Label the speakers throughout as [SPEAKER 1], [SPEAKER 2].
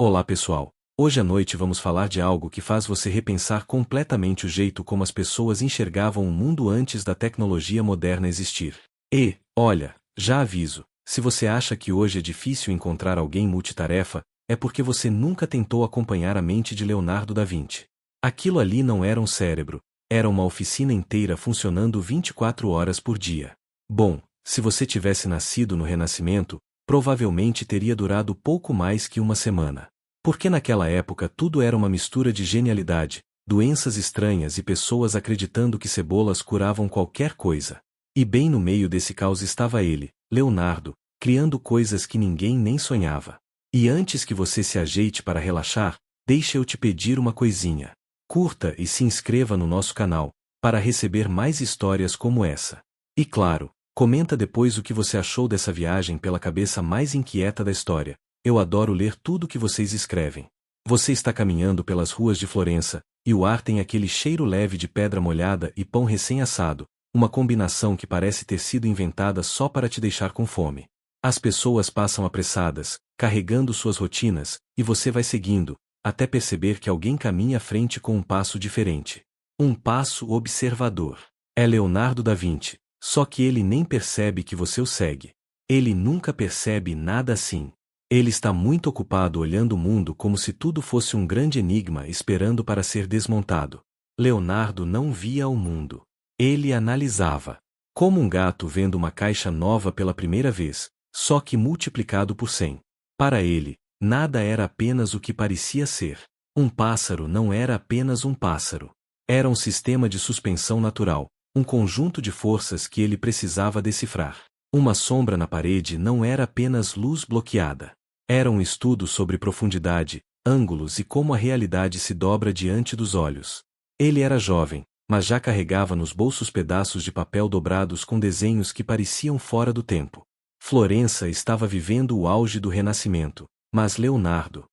[SPEAKER 1] Olá pessoal, hoje à noite vamos falar de algo que faz você repensar completamente o jeito como as pessoas enxergavam o mundo antes da tecnologia moderna existir. E, olha, já aviso, se você acha que hoje é difícil encontrar alguém multitarefa, é porque você nunca tentou acompanhar a mente de Leonardo da Vinci. Aquilo ali não era um cérebro, era uma oficina inteira funcionando 24 horas por dia. Bom, se você tivesse nascido no Renascimento, provavelmente teria durado pouco mais que uma semana. Porque naquela época tudo era uma mistura de genialidade, doenças estranhas e pessoas acreditando que cebolas curavam qualquer coisa. E bem no meio desse caos estava ele, Leonardo, criando coisas que ninguém nem sonhava. E antes que você se ajeite para relaxar, deixa eu te pedir uma coisinha. Curta e se inscreva no nosso canal, para receber mais histórias como essa. E claro, comenta depois o que você achou dessa viagem pela cabeça mais inquieta da história. Eu adoro ler tudo que vocês escrevem. Você está caminhando pelas ruas de Florença, e o ar tem aquele cheiro leve de pedra molhada e pão recém-assado, uma combinação que parece ter sido inventada só para te deixar com fome. As pessoas passam apressadas, carregando suas rotinas, e você vai seguindo, até perceber que alguém caminha à frente com um passo diferente. Um passo observador. É Leonardo da Vinci. Só que ele nem percebe que você o segue. Ele nunca percebe nada assim. Ele está muito ocupado olhando o mundo como se tudo fosse um grande enigma esperando para ser desmontado. Leonardo não via o mundo. Ele analisava. Como um gato vendo uma caixa nova pela primeira vez, só que multiplicado por 100. Para ele, nada era apenas o que parecia ser. Um pássaro não era apenas um pássaro. Era um sistema de suspensão natural. Um conjunto de forças que ele precisava decifrar. Uma sombra na parede não era apenas luz bloqueada. Era um estudo sobre profundidade, ângulos e como a realidade se dobra diante dos olhos. Ele era jovem, mas já carregava nos bolsos pedaços de papel dobrados com desenhos que pareciam fora do tempo. Florença estava vivendo o auge do Renascimento, mas Leonardo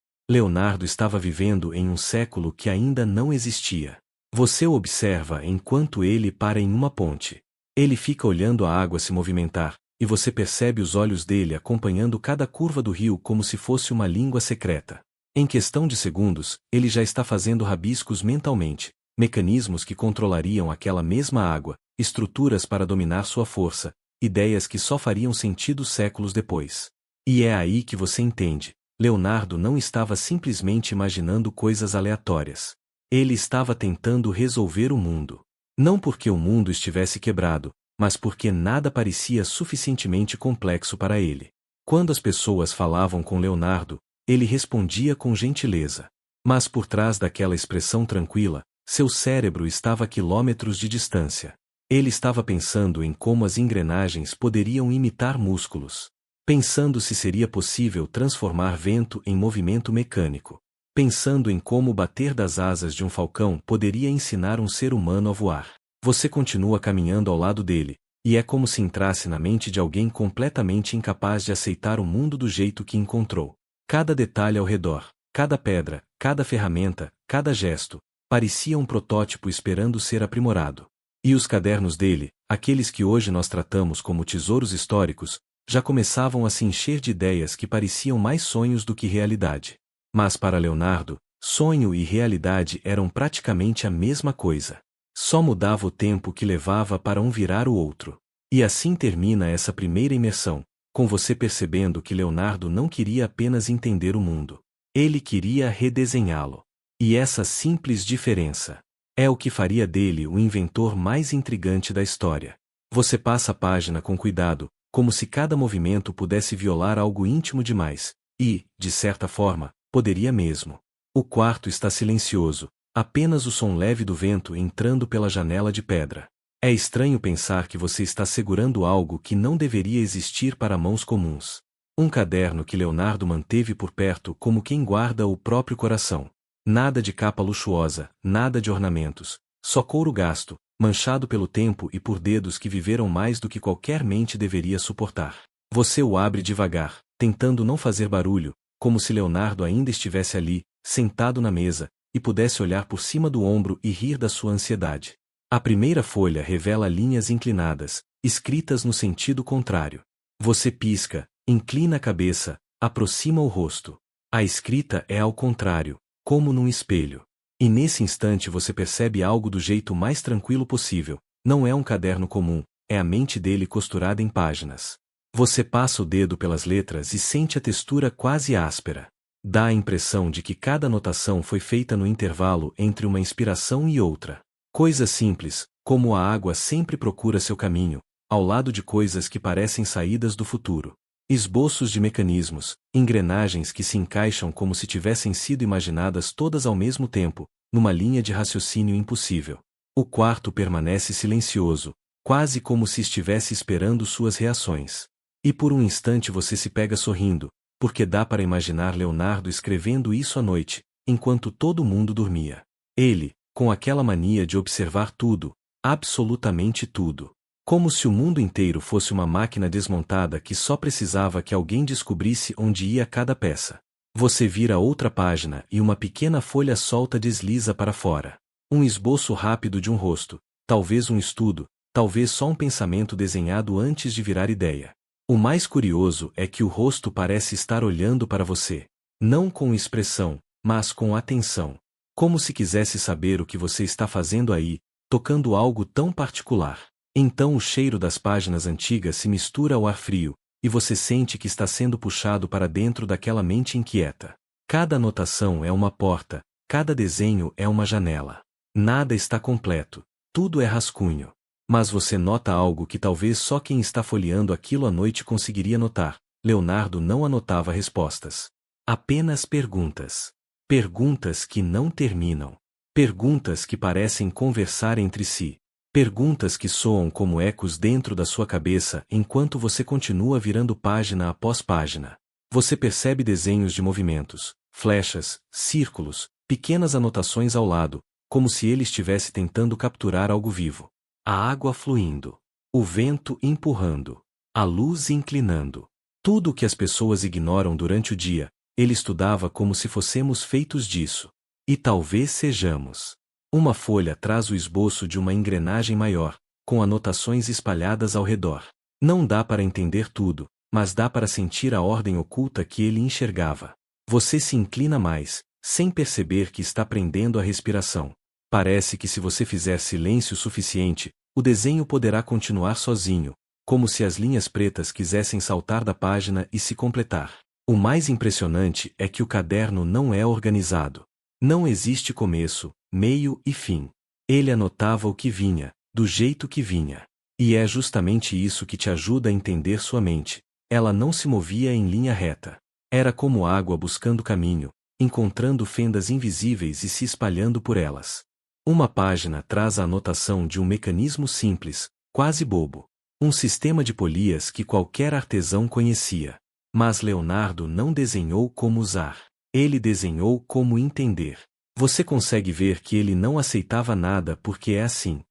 [SPEAKER 1] estava vivendo em um século que ainda não existia. Você o observa enquanto ele para em uma ponte. Ele fica olhando a água se movimentar, e você percebe os olhos dele acompanhando cada curva do rio como se fosse uma língua secreta. Em questão de segundos, ele já está fazendo rabiscos mentalmente, mecanismos que controlariam aquela mesma água, estruturas para dominar sua força, ideias que só fariam sentido séculos depois. E é aí que você entende. Leonardo não estava simplesmente imaginando coisas aleatórias. Ele estava tentando resolver o mundo. Não porque o mundo estivesse quebrado, mas porque nada parecia suficientemente complexo para ele. Quando as pessoas falavam com Leonardo, ele respondia com gentileza. Mas por trás daquela expressão tranquila, seu cérebro estava a quilômetros de distância. Ele estava pensando em como as engrenagens poderiam imitar músculos. Pensando se seria possível transformar vento em movimento mecânico. Pensando em como o bater das asas de um falcão poderia ensinar um ser humano a voar. Você continua caminhando ao lado dele, e é como se entrasse na mente de alguém completamente incapaz de aceitar o mundo do jeito que encontrou. Cada detalhe ao redor, cada pedra, cada ferramenta, cada gesto, parecia um protótipo esperando ser aprimorado. E os cadernos dele, aqueles que hoje nós tratamos como tesouros históricos, já começavam a se encher de ideias que pareciam mais sonhos do que realidade. Mas para Leonardo, sonho e realidade eram praticamente a mesma coisa. Só mudava o tempo que levava para um virar o outro. E assim termina essa primeira imersão, com você percebendo que Leonardo não queria apenas entender o mundo. Ele queria redesenhá-lo. E essa simples diferença é o que faria dele o inventor mais intrigante da história. Você passa a página com cuidado, como se cada movimento pudesse violar algo íntimo demais, e, de certa forma, poderia mesmo. O quarto está silencioso, apenas o som leve do vento entrando pela janela de pedra. É estranho pensar que você está segurando algo que não deveria existir para mãos comuns. Um caderno que Leonardo manteve por perto como quem guarda o próprio coração. Nada de capa luxuosa, nada de ornamentos, só couro gasto, manchado pelo tempo e por dedos que viveram mais do que qualquer mente deveria suportar. Você o abre devagar, tentando não fazer barulho, como se Leonardo ainda estivesse ali, sentado na mesa, e pudesse olhar por cima do ombro e rir da sua ansiedade. A primeira folha revela linhas inclinadas, escritas no sentido contrário. Você pisca, inclina a cabeça, aproxima o rosto. A escrita é ao contrário, como num espelho. E nesse instante você percebe algo do jeito mais tranquilo possível. Não é um caderno comum, é a mente dele costurada em páginas. Você passa o dedo pelas letras e sente a textura quase áspera. Dá a impressão de que cada anotação foi feita no intervalo entre uma inspiração e outra. Coisas simples, como a água sempre procura seu caminho, ao lado de coisas que parecem saídas do futuro. Esboços de mecanismos, engrenagens que se encaixam como se tivessem sido imaginadas todas ao mesmo tempo, numa linha de raciocínio impossível. O quarto permanece silencioso, quase como se estivesse esperando suas reações. E por um instante você se pega sorrindo, porque dá para imaginar Leonardo escrevendo isso à noite, enquanto todo mundo dormia. Ele, com aquela mania de observar tudo, absolutamente tudo. Como se o mundo inteiro fosse uma máquina desmontada que só precisava que alguém descobrisse onde ia cada peça. Você vira outra página e uma pequena folha solta desliza para fora. Um esboço rápido de um rosto, talvez um estudo, talvez só um pensamento desenhado antes de virar ideia. O mais curioso é que o rosto parece estar olhando para você. Não com expressão, mas com atenção. Como se quisesse saber o que você está fazendo aí, tocando algo tão particular. Então o cheiro das páginas antigas se mistura ao ar frio, e você sente que está sendo puxado para dentro daquela mente inquieta. Cada anotação é uma porta, cada desenho é uma janela. Nada está completo, tudo é rascunho. Mas você nota algo que talvez só quem está folheando aquilo à noite conseguiria notar. Leonardo não anotava respostas. Apenas perguntas. Perguntas que não terminam. Perguntas que parecem conversar entre si. Perguntas que soam como ecos dentro da sua cabeça enquanto você continua virando página após página. Você percebe desenhos de movimentos, flechas, círculos, pequenas anotações ao lado, como se ele estivesse tentando capturar algo vivo. A água fluindo, o vento empurrando, a luz inclinando. Tudo o que as pessoas ignoram durante o dia, ele estudava como se fossemos feitos disso. E talvez sejamos. Uma folha traz o esboço de uma engrenagem maior, com anotações espalhadas ao redor. Não dá para entender tudo, mas dá para sentir a ordem oculta que ele enxergava. Você se inclina mais, sem perceber que está prendendo a respiração. Parece que se você fizer silêncio suficiente, o desenho poderá continuar sozinho, como se as linhas pretas quisessem saltar da página e se completar. O mais impressionante é que o caderno não é organizado. Não existe começo, meio e fim. Ele anotava o que vinha, do jeito que vinha. E é justamente isso que te ajuda a entender sua mente. Ela não se movia em linha reta. Era como água buscando caminho, encontrando fendas invisíveis e se espalhando por elas. Uma página traz a anotação de um mecanismo simples, quase bobo. Um sistema de polias que qualquer artesão conhecia. Mas Leonardo não desenhou como usar. Ele desenhou como entender. Você consegue ver que ele não aceitava nada porque é assim.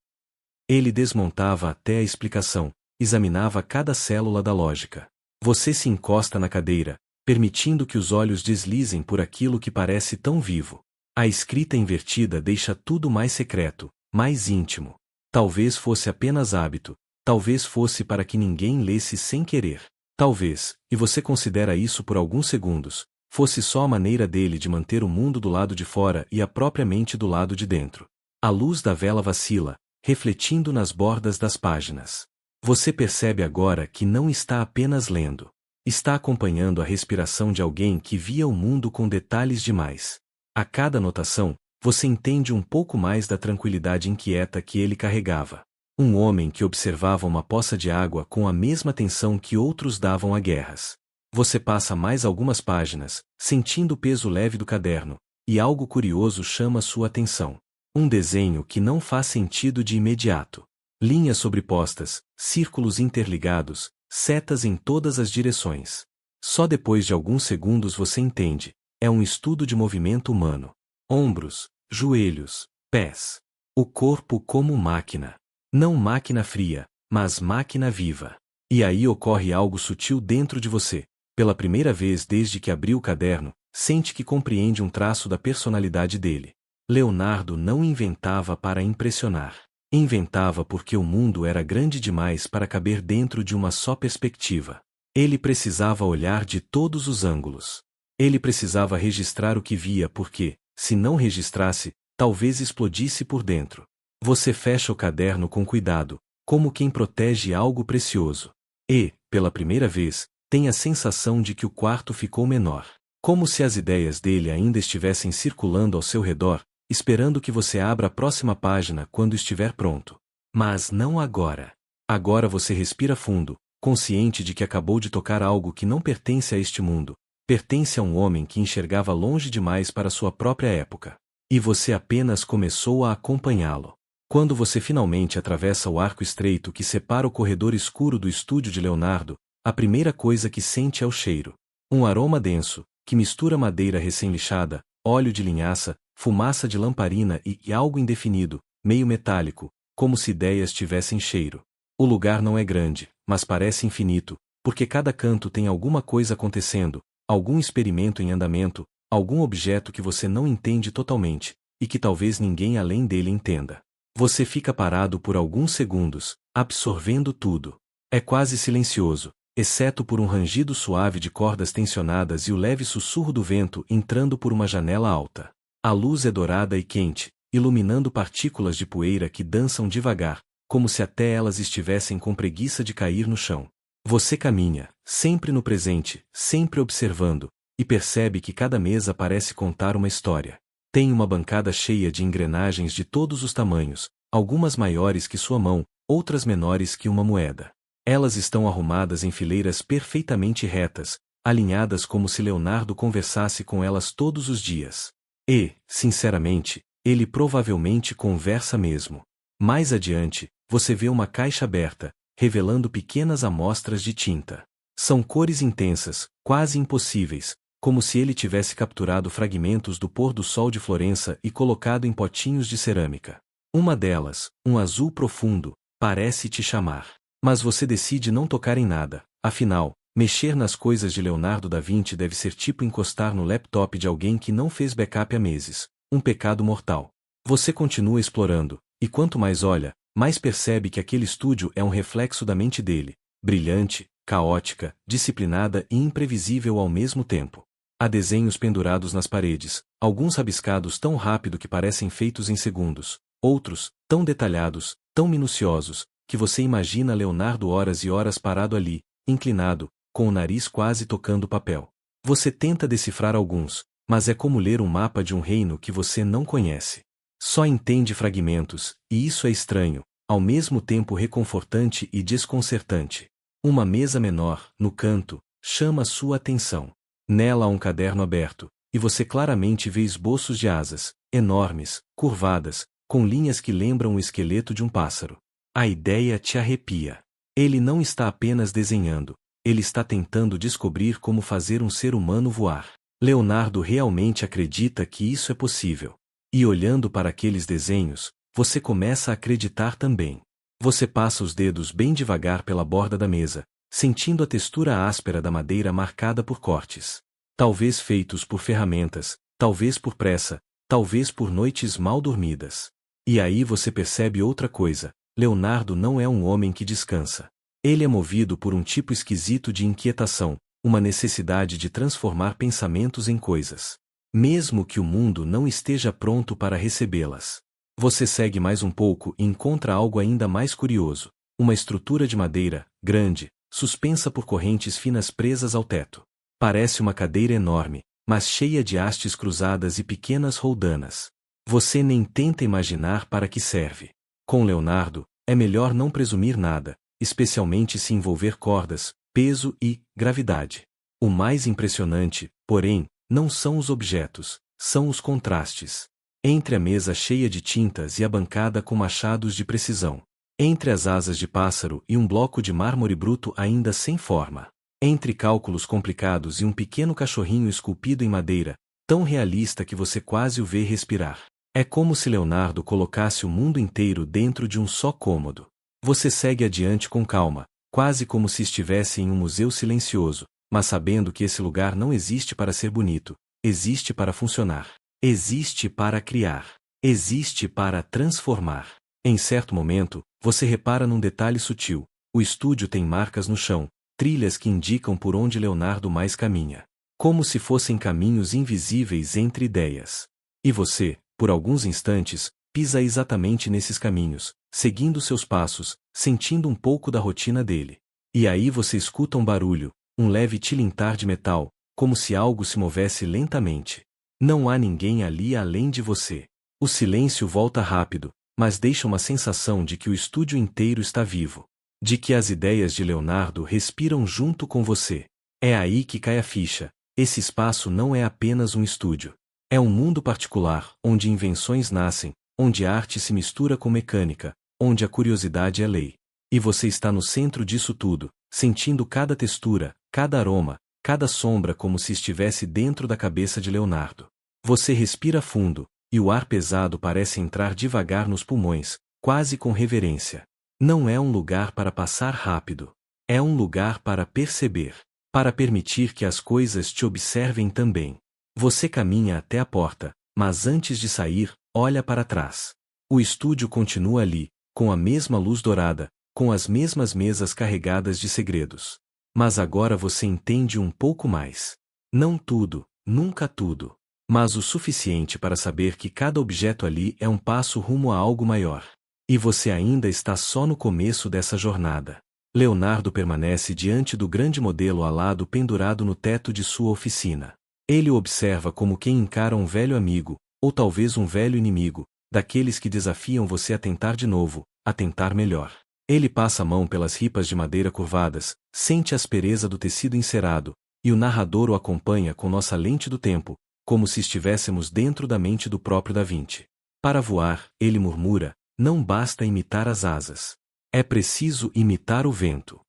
[SPEAKER 1] Ele desmontava até a explicação, examinava cada célula da lógica. Você se encosta na cadeira, permitindo que os olhos deslizem por aquilo que parece tão vivo. A escrita invertida deixa tudo mais secreto, mais íntimo. Talvez fosse apenas hábito, talvez fosse para que ninguém lesse sem querer. Talvez, e você considera isso por alguns segundos, fosse só a maneira dele de manter o mundo do lado de fora e a própria mente do lado de dentro. A luz da vela vacila, refletindo nas bordas das páginas. Você percebe agora que não está apenas lendo. Está acompanhando a respiração de alguém que via o mundo com detalhes demais. A cada anotação, você entende um pouco mais da tranquilidade inquieta que ele carregava. Um homem que observava uma poça de água com a mesma atenção que outros davam a guerras. Você passa mais algumas páginas, sentindo o peso leve do caderno, e algo curioso chama sua atenção. Um desenho que não faz sentido de imediato. Linhas sobrepostas, círculos interligados, setas em todas as direções. Só depois de alguns segundos você entende. É um estudo de movimento humano. Ombros, joelhos, pés. O corpo como máquina. Não máquina fria, mas máquina viva. E aí ocorre algo sutil dentro de você. Pela primeira vez desde que abriu o caderno, sente que compreende um traço da personalidade dele. Leonardo não inventava para impressionar. Inventava porque o mundo era grande demais para caber dentro de uma só perspectiva. Ele precisava olhar de todos os ângulos. Ele precisava registrar o que via porque, se não registrasse, talvez explodisse por dentro. Você fecha o caderno com cuidado, como quem protege algo precioso. E, pela primeira vez, tem a sensação de que o quarto ficou menor. Como se as ideias dele ainda estivessem circulando ao seu redor, esperando que você abra a próxima página quando estiver pronto. Mas não agora. Agora você respira fundo, consciente de que acabou de tocar algo que não pertence a este mundo. Pertence a um homem que enxergava longe demais para sua própria época. E você apenas começou a acompanhá-lo. Quando você finalmente atravessa o arco estreito que separa o corredor escuro do estúdio de Leonardo, a primeira coisa que sente é o cheiro. Um aroma denso, que mistura madeira recém-lixada, óleo de linhaça, fumaça de lamparina e algo indefinido, meio metálico, como se ideias tivessem cheiro. O lugar não é grande, mas parece infinito, porque cada canto tem alguma coisa acontecendo, algum experimento em andamento, algum objeto que você não entende totalmente, e que talvez ninguém além dele entenda. Você fica parado por alguns segundos, absorvendo tudo. É quase silencioso, exceto por um rangido suave de cordas tensionadas e o leve sussurro do vento entrando por uma janela alta. A luz é dourada e quente, iluminando partículas de poeira que dançam devagar, como se até elas estivessem com preguiça de cair no chão. Você caminha, sempre no presente, sempre observando, e percebe que cada mesa parece contar uma história. Tem uma bancada cheia de engrenagens de todos os tamanhos, algumas maiores que sua mão, outras menores que uma moeda. Elas estão arrumadas em fileiras perfeitamente retas, alinhadas como se Leonardo conversasse com elas todos os dias. E, sinceramente, ele provavelmente conversa mesmo. Mais adiante, você vê uma caixa aberta, revelando pequenas amostras de tinta. São cores intensas, quase impossíveis, como se ele tivesse capturado fragmentos do pôr do sol de Florença e colocado em potinhos de cerâmica. Uma delas, um azul profundo, parece te chamar. Mas você decide não tocar em nada, afinal, mexer nas coisas de Leonardo da Vinci deve ser tipo encostar no laptop de alguém que não fez backup há meses, um pecado mortal. Você continua explorando, e quanto mais olha, mais percebe que aquele estúdio é um reflexo da mente dele, brilhante, caótica, disciplinada e imprevisível ao mesmo tempo. Há desenhos pendurados nas paredes, alguns rabiscados tão rápido que parecem feitos em segundos, outros, tão detalhados, tão minuciosos, que você imagina Leonardo horas e horas parado ali, inclinado, com o nariz quase tocando o papel. Você tenta decifrar alguns, mas é como ler um mapa de um reino que você não conhece. Só entende fragmentos, e isso é estranho, ao mesmo tempo reconfortante e desconcertante. Uma mesa menor, no canto, chama sua atenção. Nela há um caderno aberto, e você claramente vê esboços de asas, enormes, curvadas, com linhas que lembram o esqueleto de um pássaro. A ideia te arrepia. Ele não está apenas desenhando, ele está tentando descobrir como fazer um ser humano voar. Leonardo realmente acredita que isso é possível. E olhando para aqueles desenhos, você começa a acreditar também. Você passa os dedos bem devagar pela borda da mesa, sentindo a textura áspera da madeira marcada por cortes. Talvez feitos por ferramentas, talvez por pressa, talvez por noites mal dormidas. E aí você percebe outra coisa: Leonardo não é um homem que descansa. Ele é movido por um tipo esquisito de inquietação, uma necessidade de transformar pensamentos em coisas. Mesmo que o mundo não esteja pronto para recebê-las. Você segue mais um pouco e encontra algo ainda mais curioso: uma estrutura de madeira, grande, suspensa por correntes finas presas ao teto. Parece uma cadeira enorme, mas cheia de hastes cruzadas e pequenas roldanas. Você nem tenta imaginar para que serve. Com Leonardo, é melhor não presumir nada, especialmente se envolver cordas, peso e gravidade. O mais impressionante, porém, não são os objetos, são os contrastes. Entre a mesa cheia de tintas e a bancada com machados de precisão. Entre as asas de pássaro e um bloco de mármore bruto ainda sem forma. Entre cálculos complicados e um pequeno cachorrinho esculpido em madeira, tão realista que você quase o vê respirar. É como se Leonardo colocasse o mundo inteiro dentro de um só cômodo. Você segue adiante com calma, quase como se estivesse em um museu silencioso, mas sabendo que esse lugar não existe para ser bonito, existe para funcionar. Existe para criar. Existe para transformar. Em certo momento, você repara num detalhe sutil: o estúdio tem marcas no chão, trilhas que indicam por onde Leonardo mais caminha. como se fossem caminhos invisíveis entre ideias. E você, por alguns instantes, pisa exatamente nesses caminhos, seguindo seus passos, sentindo um pouco da rotina dele. E aí você escuta um barulho, um leve tilintar de metal, como se algo se movesse lentamente. Não há ninguém ali além de você. O silêncio volta rápido, mas deixa uma sensação de que o estúdio inteiro está vivo. De que as ideias de Leonardo respiram junto com você. É aí que cai a ficha. Esse espaço não é apenas um estúdio. É um mundo particular, onde invenções nascem, onde a arte se mistura com mecânica, onde a curiosidade é lei. E você está no centro disso tudo, sentindo cada textura, cada aroma, cada sombra como se estivesse dentro da cabeça de Leonardo. Você respira fundo, e o ar pesado parece entrar devagar nos pulmões, quase com reverência. Não é um lugar para passar rápido. É um lugar para perceber, para permitir que as coisas te observem também. Você caminha até a porta, mas antes de sair, olha para trás. O estúdio continua ali, com a mesma luz dourada, com as mesmas mesas carregadas de segredos. Mas agora você entende um pouco mais. Não tudo, nunca tudo. Mas o suficiente para saber que cada objeto ali é um passo rumo a algo maior. E você ainda está só no começo dessa jornada. Leonardo permanece diante do grande modelo alado pendurado no teto de sua oficina. Ele o observa como quem encara um velho amigo, ou talvez um velho inimigo, daqueles que desafiam você a tentar de novo, a tentar melhor. Ele passa a mão pelas ripas de madeira curvadas, sente a aspereza do tecido encerado, e o narrador o acompanha com nossa lente do tempo, como se estivéssemos dentro da mente do próprio Da Vinci. Para voar, ele murmura, não basta imitar as asas. É preciso imitar o vento.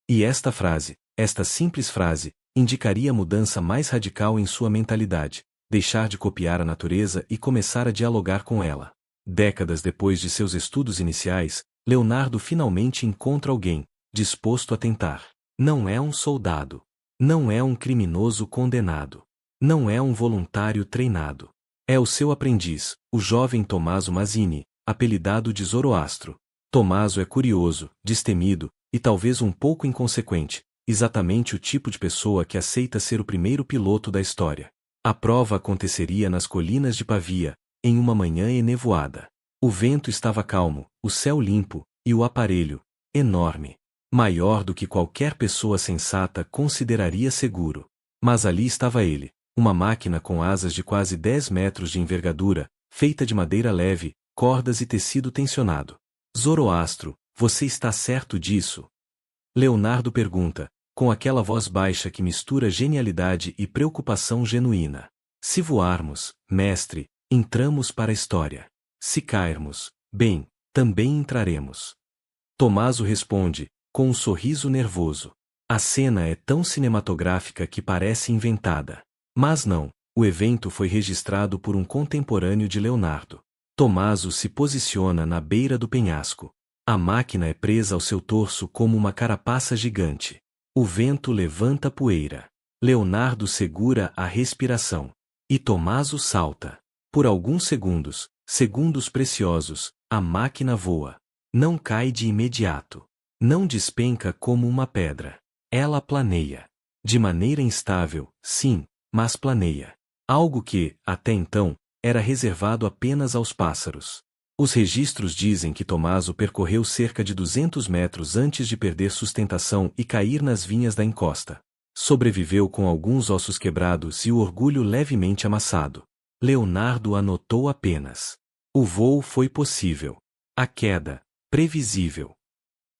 [SPEAKER 1] E esta frase, esta simples frase, indicaria a mudança mais radical em sua mentalidade, deixar de copiar a natureza e começar a dialogar com ela. Décadas depois de seus estudos iniciais, Leonardo finalmente encontra alguém, disposto a tentar. Não é um soldado. Não é um criminoso condenado. Não é um voluntário treinado. É o seu aprendiz, o jovem Tommaso Mazzini, apelidado de Zoroastro. Tommaso é curioso, destemido, e talvez um pouco inconsequente, exatamente o tipo de pessoa que aceita ser o primeiro piloto da história. A prova aconteceria nas colinas de Pavia, em uma manhã enevoada. O vento estava calmo, o céu limpo, e o aparelho, enorme. Maior do que qualquer pessoa sensata consideraria seguro. Mas ali estava ele, uma máquina com asas de quase 10 metros de envergadura, feita de madeira leve, cordas e tecido tensionado. Zoroastro, você está certo disso? Leonardo pergunta, com aquela voz baixa que mistura genialidade e preocupação genuína. Se voarmos, mestre, entramos para a história. Se cairmos, bem, também entraremos. Tommaso responde, com um sorriso nervoso. A cena é tão cinematográfica que parece inventada. Mas não, o evento foi registrado por um contemporâneo de Leonardo. Tommaso se posiciona na beira do penhasco. A máquina é presa ao seu torso como uma carapaça gigante. O vento levanta poeira. Leonardo segura a respiração. E Tommaso salta. Por alguns segundos, segundos preciosos, a máquina voa. Não cai de imediato. Não despenca como uma pedra. Ela planeia. De maneira instável, sim, mas planeia. Algo que, até então, era reservado apenas aos pássaros. Os registros dizem que Tommaso percorreu cerca de 200 metros antes de perder sustentação e cair nas vinhas da encosta. Sobreviveu com alguns ossos quebrados e o orgulho levemente amassado. Leonardo anotou apenas. O voo foi possível. A queda, previsível.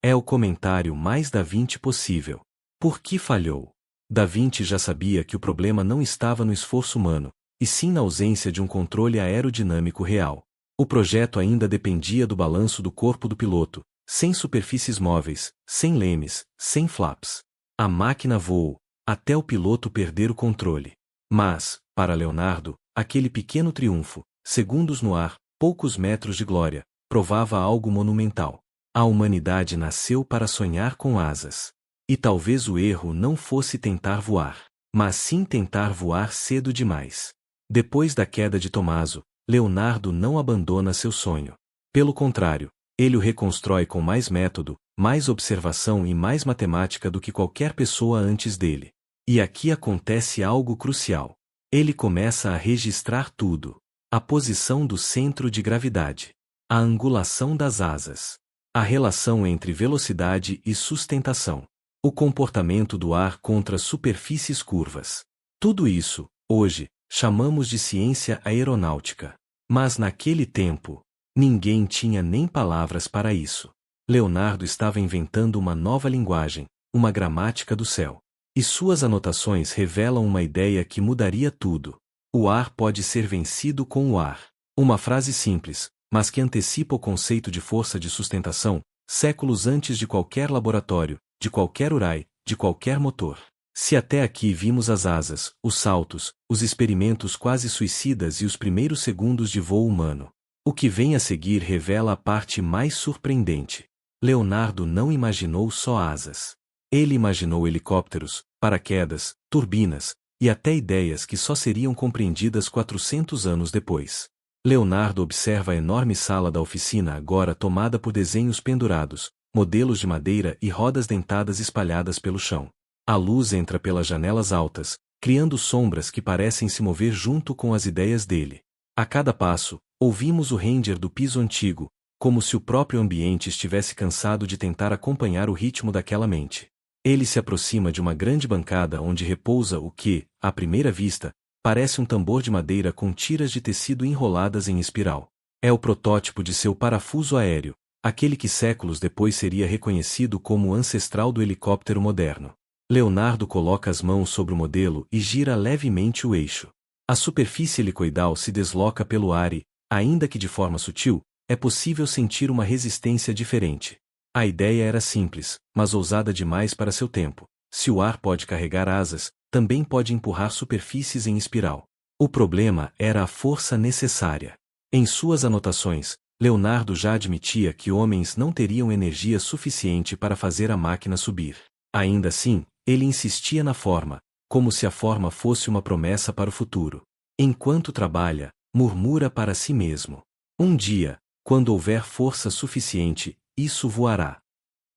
[SPEAKER 1] É o comentário mais Da Vinci possível. Por que falhou? Da Vinci já sabia que o problema não estava no esforço humano, e sim na ausência de um controle aerodinâmico real. O projeto ainda dependia do balanço do corpo do piloto, sem superfícies móveis, sem lemes, sem flaps. A máquina voou, até o piloto perder o controle. Mas, para Leonardo, aquele pequeno triunfo, segundos no ar, poucos metros de glória, provava algo monumental. A humanidade nasceu para sonhar com asas. E talvez o erro não fosse tentar voar, mas sim tentar voar cedo demais. Depois da queda de Tommaso, Leonardo não abandona seu sonho. Pelo contrário, ele o reconstrói com mais método, mais observação e mais matemática do que qualquer pessoa antes dele. E aqui acontece algo crucial. Ele começa a registrar tudo. A posição do centro de gravidade. A angulação das asas. A relação entre velocidade e sustentação. O comportamento do ar contra superfícies curvas. Tudo isso, hoje, chamamos de ciência aeronáutica. Mas naquele tempo, ninguém tinha nem palavras para isso. Leonardo estava inventando uma nova linguagem, uma gramática do céu. E suas anotações revelam uma ideia que mudaria tudo. O ar pode ser vencido com o ar. Uma frase simples, mas que antecipa o conceito de força de sustentação, séculos antes de qualquer laboratório, de qualquer urai, de qualquer motor. Se até aqui vimos as asas, os saltos, os experimentos quase suicidas e os primeiros segundos de voo humano, o que vem a seguir revela a parte mais surpreendente. Leonardo não imaginou só asas. Ele imaginou helicópteros, paraquedas, turbinas, e até ideias que só seriam compreendidas 400 anos depois. Leonardo observa a enorme sala da oficina agora tomada por desenhos pendurados, modelos de madeira e rodas dentadas espalhadas pelo chão. A luz entra pelas janelas altas, criando sombras que parecem se mover junto com as ideias dele. A cada passo, ouvimos o render do piso antigo, como se o próprio ambiente estivesse cansado de tentar acompanhar o ritmo daquela mente. Ele se aproxima de uma grande bancada onde repousa o que, à primeira vista, parece um tambor de madeira com tiras de tecido enroladas em espiral. É o protótipo de seu parafuso aéreo, aquele que séculos depois seria reconhecido como o ancestral do helicóptero moderno. Leonardo coloca as mãos sobre o modelo e gira levemente o eixo. A superfície helicoidal se desloca pelo ar e, ainda que de forma sutil, é possível sentir uma resistência diferente. A ideia era simples, mas ousada demais para seu tempo. Se o ar pode carregar asas, também pode empurrar superfícies em espiral. O problema era a força necessária. Em suas anotações, Leonardo já admitia que homens não teriam energia suficiente para fazer a máquina subir. Ainda assim, ele insistia na forma, como se a forma fosse uma promessa para o futuro. Enquanto trabalha, murmura para si mesmo. Um dia, quando houver força suficiente, isso voará.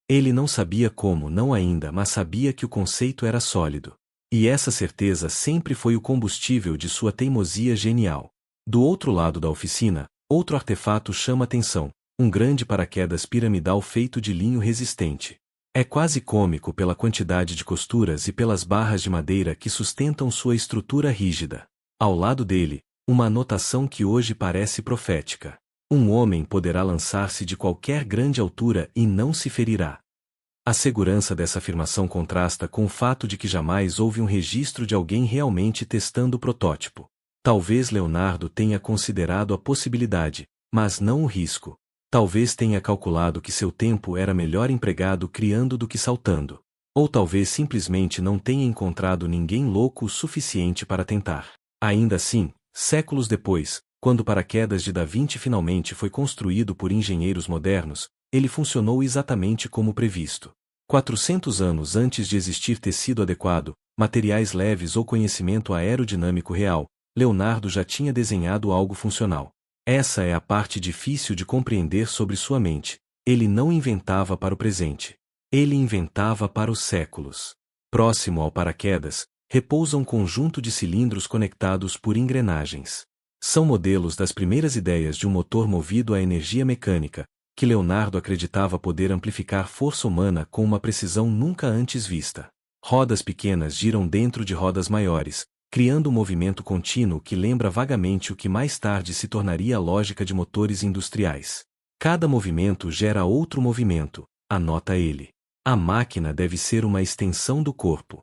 [SPEAKER 1] Ele não sabia como, não ainda, mas sabia que o conceito era sólido. E essa certeza sempre foi o combustível de sua teimosia genial. Do outro lado da oficina, outro artefato chama atenção, um grande paraquedas piramidal feito de linho resistente. É quase cômico pela quantidade de costuras e pelas barras de madeira que sustentam sua estrutura rígida. Ao lado dele, uma anotação que hoje parece profética. Um homem poderá lançar-se de qualquer grande altura e não se ferirá. A segurança dessa afirmação contrasta com o fato de que jamais houve um registro de alguém realmente testando o protótipo. Talvez Leonardo tenha considerado a possibilidade, mas não o risco. Talvez tenha calculado que seu tempo era melhor empregado criando do que saltando. Ou talvez simplesmente não tenha encontrado ninguém louco o suficiente para tentar. Ainda assim, séculos depois, quando o paraquedas de Da Vinci finalmente foi construído por engenheiros modernos, ele funcionou exatamente como previsto. 400 anos antes de existir tecido adequado, materiais leves ou conhecimento aerodinâmico real, Leonardo já tinha desenhado algo funcional. Essa é a parte difícil de compreender sobre sua mente. Ele não inventava para o presente. Ele inventava para os séculos. Próximo ao paraquedas, repousa um conjunto de cilindros conectados por engrenagens. São modelos das primeiras ideias de um motor movido à energia mecânica, que Leonardo acreditava poder amplificar força humana com uma precisão nunca antes vista. Rodas pequenas giram dentro de rodas maiores, criando um movimento contínuo que lembra vagamente o que mais tarde se tornaria a lógica de motores industriais. Cada movimento gera outro movimento, anota ele. A máquina deve ser uma extensão do corpo.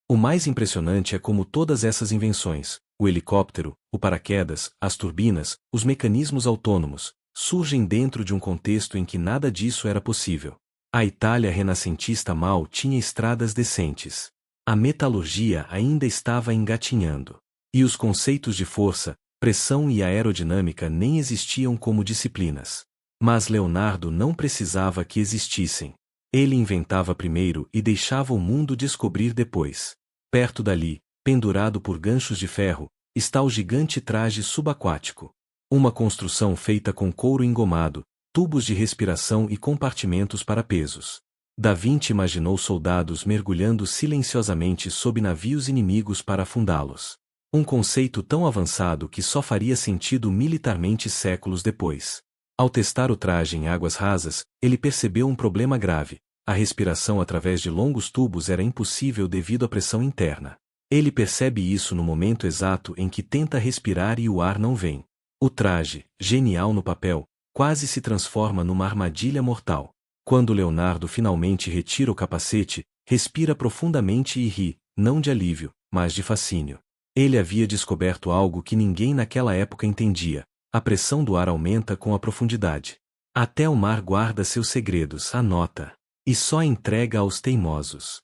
[SPEAKER 1] O mais impressionante é como todas essas invenções, o helicóptero, o paraquedas, as turbinas, os mecanismos autônomos, surgem dentro de um contexto em que nada disso era possível. A Itália renascentista mal tinha estradas decentes. A metalurgia ainda estava engatinhando. E os conceitos de força, pressão e aerodinâmica nem existiam como disciplinas. Mas Leonardo não precisava que existissem. Ele inventava primeiro e deixava o mundo descobrir depois. Perto dali, pendurado por ganchos de ferro, está o gigante traje subaquático. Uma construção feita com couro engomado, tubos de respiração e compartimentos para pesos. Da Vinci imaginou soldados mergulhando silenciosamente sob navios inimigos para afundá-los. Um conceito tão avançado que só faria sentido militarmente séculos depois. Ao testar o traje em águas rasas, ele percebeu um problema grave. A respiração através de longos tubos era impossível devido à pressão interna. Ele percebe isso no momento exato em que tenta respirar e o ar não vem. O traje, genial no papel, quase se transforma numa armadilha mortal. Quando Leonardo finalmente retira o capacete, respira profundamente e ri, não de alívio, mas de fascínio. Ele havia descoberto algo que ninguém naquela época entendia: a pressão do ar aumenta com a profundidade. Até o mar guarda seus segredos, anota, e só entrega aos teimosos.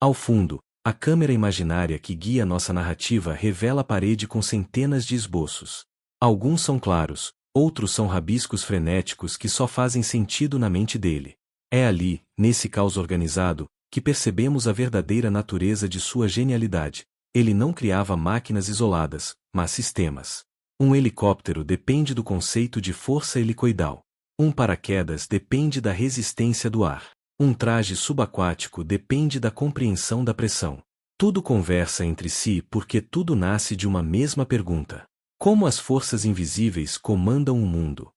[SPEAKER 1] Ao fundo, a câmera imaginária que guia nossa narrativa revela a parede com centenas de esboços. Alguns são claros, outros são rabiscos frenéticos que só fazem sentido na mente dele. É ali, nesse caos organizado, que percebemos a verdadeira natureza de sua genialidade. Ele não criava máquinas isoladas, mas sistemas. Um helicóptero depende do conceito de força helicoidal. Um paraquedas depende da resistência do ar. Um traje subaquático depende da compreensão da pressão. Tudo conversa entre si porque tudo nasce de uma mesma pergunta: como as forças invisíveis comandam o mundo?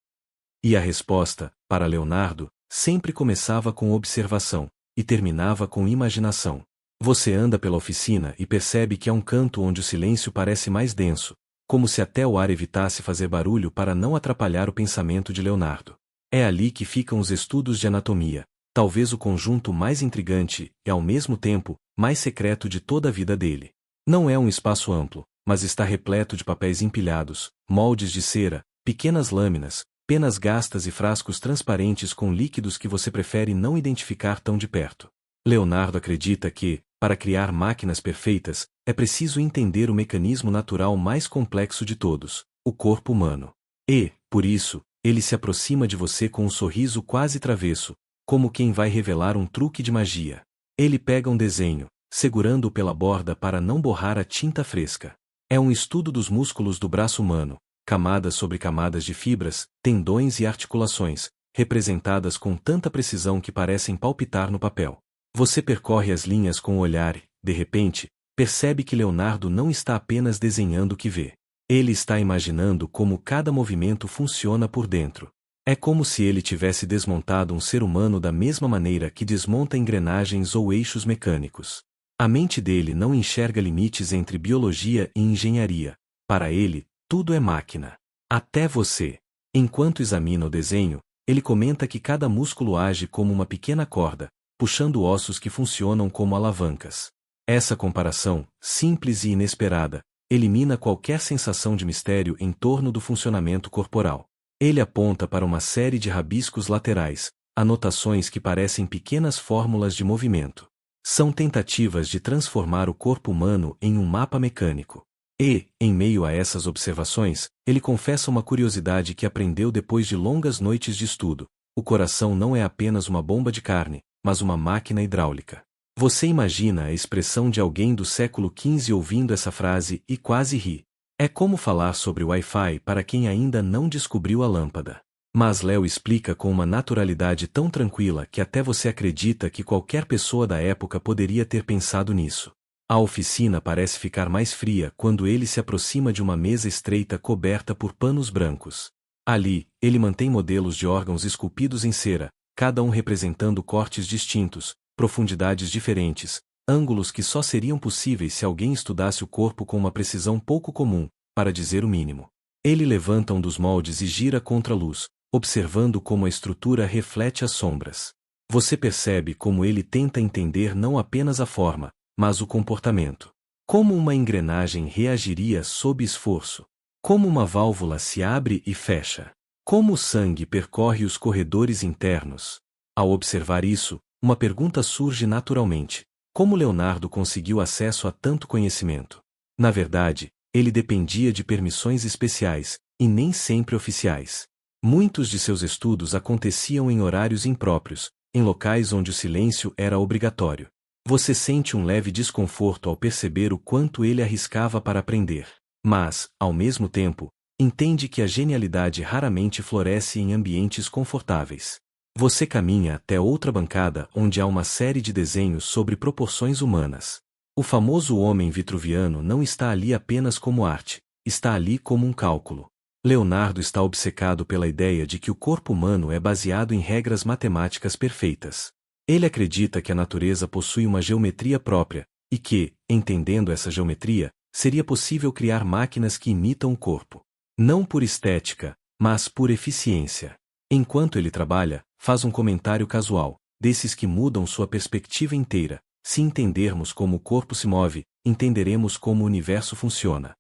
[SPEAKER 1] E a resposta, para Leonardo, sempre começava com observação e terminava com imaginação. Você anda pela oficina e percebe que há um canto onde o silêncio parece mais denso, como se até o ar evitasse fazer barulho para não atrapalhar o pensamento de Leonardo. É ali que ficam os estudos de anatomia, talvez o conjunto mais intrigante e, ao mesmo tempo, mais secreto de toda a vida dele. Não é um espaço amplo, mas está repleto de papéis empilhados, moldes de cera, pequenas lâminas, penas gastas e frascos transparentes com líquidos que você prefere não identificar tão de perto. Leonardo acredita que, para criar máquinas perfeitas, é preciso entender o mecanismo natural mais complexo de todos, o corpo humano. E, por isso, ele se aproxima de você com um sorriso quase travesso, como quem vai revelar um truque de magia. Ele pega um desenho, segurando-o pela borda para não borrar a tinta fresca. É um estudo dos músculos do braço humano, camadas sobre camadas de fibras, tendões e articulações, representadas com tanta precisão que parecem palpitar no papel. Você percorre as linhas com o olhar e, de repente, percebe que Leonardo não está apenas desenhando o que vê. Ele está imaginando como cada movimento funciona por dentro. É como se ele tivesse desmontado um ser humano da mesma maneira que desmonta engrenagens ou eixos mecânicos. A mente dele não enxerga limites entre biologia e engenharia. Para ele, tudo é máquina. Até você. Enquanto examina o desenho, ele comenta que cada músculo age como uma pequena corda, puxando ossos que funcionam como alavancas. Essa comparação, simples e inesperada, elimina qualquer sensação de mistério em torno do funcionamento corporal. Ele aponta para uma série de rabiscos laterais, anotações que parecem pequenas fórmulas de movimento. São tentativas de transformar o corpo humano em um mapa mecânico. E, em meio a essas observações, ele confessa uma curiosidade que aprendeu depois de longas noites de estudo: o coração não é apenas uma bomba de carne, mas uma máquina hidráulica. Você imagina a expressão de alguém do século XV ouvindo essa frase e quase ri. É como falar sobre o Wi-Fi para quem ainda não descobriu a lâmpada. Mas Léo explica com uma naturalidade tão tranquila que até você acredita que qualquer pessoa da época poderia ter pensado nisso. A oficina parece ficar mais fria quando ele se aproxima de uma mesa estreita coberta por panos brancos. Ali, ele mantém modelos de órgãos esculpidos em cera, cada um representando cortes distintos, profundidades diferentes, ângulos que só seriam possíveis se alguém estudasse o corpo com uma precisão pouco comum, para dizer o mínimo. Ele levanta um dos moldes e gira contra a luz, observando como a estrutura reflete as sombras. Você percebe como ele tenta entender não apenas a forma, mas o comportamento. Como uma engrenagem reagiria sob esforço. Como uma válvula se abre e fecha. Como o sangue percorre os corredores internos. Ao observar isso, uma pergunta surge naturalmente: como Leonardo conseguiu acesso a tanto conhecimento? Na verdade, ele dependia de permissões especiais, e nem sempre oficiais. Muitos de seus estudos aconteciam em horários impróprios, em locais onde o silêncio era obrigatório. Você sente um leve desconforto ao perceber o quanto ele arriscava para aprender. Mas, ao mesmo tempo, entende que a genialidade raramente floresce em ambientes confortáveis. Você caminha até outra bancada onde há uma série de desenhos sobre proporções humanas. O famoso homem vitruviano não está ali apenas como arte, está ali como um cálculo. Leonardo está obcecado pela ideia de que o corpo humano é baseado em regras matemáticas perfeitas. Ele acredita que a natureza possui uma geometria própria, e que, entendendo essa geometria, seria possível criar máquinas que imitam o corpo. Não por estética, mas por eficiência. Enquanto ele trabalha, faz um comentário casual, desses que mudam sua perspectiva inteira. Se entendermos como o corpo se move, entenderemos como o universo funciona.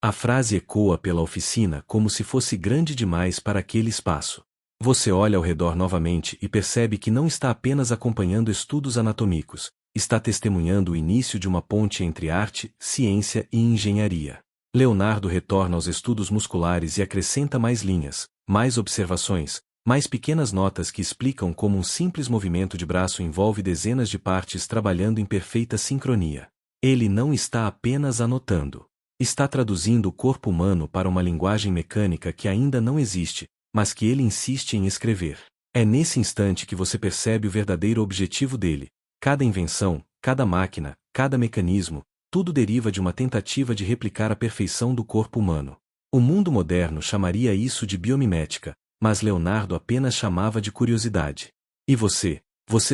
[SPEAKER 1] A frase ecoa pela oficina como se fosse grande demais para aquele espaço. Você olha ao redor novamente e percebe que não está apenas acompanhando estudos anatômicos, está testemunhando o início de uma ponte entre arte, ciência e engenharia. Leonardo retorna aos estudos musculares e acrescenta mais linhas, mais observações, mais pequenas notas que explicam como um simples movimento de braço envolve dezenas de partes trabalhando em perfeita sincronia. Ele não está apenas anotando. Está traduzindo o corpo humano para uma linguagem mecânica que ainda não existe, mas que ele insiste em escrever. É nesse instante que você percebe o verdadeiro objetivo dele. Cada invenção, cada máquina, cada mecanismo, tudo deriva de uma tentativa de replicar a perfeição do corpo humano. O mundo moderno chamaria isso de biomimética, mas Leonardo apenas chamava de curiosidade. E você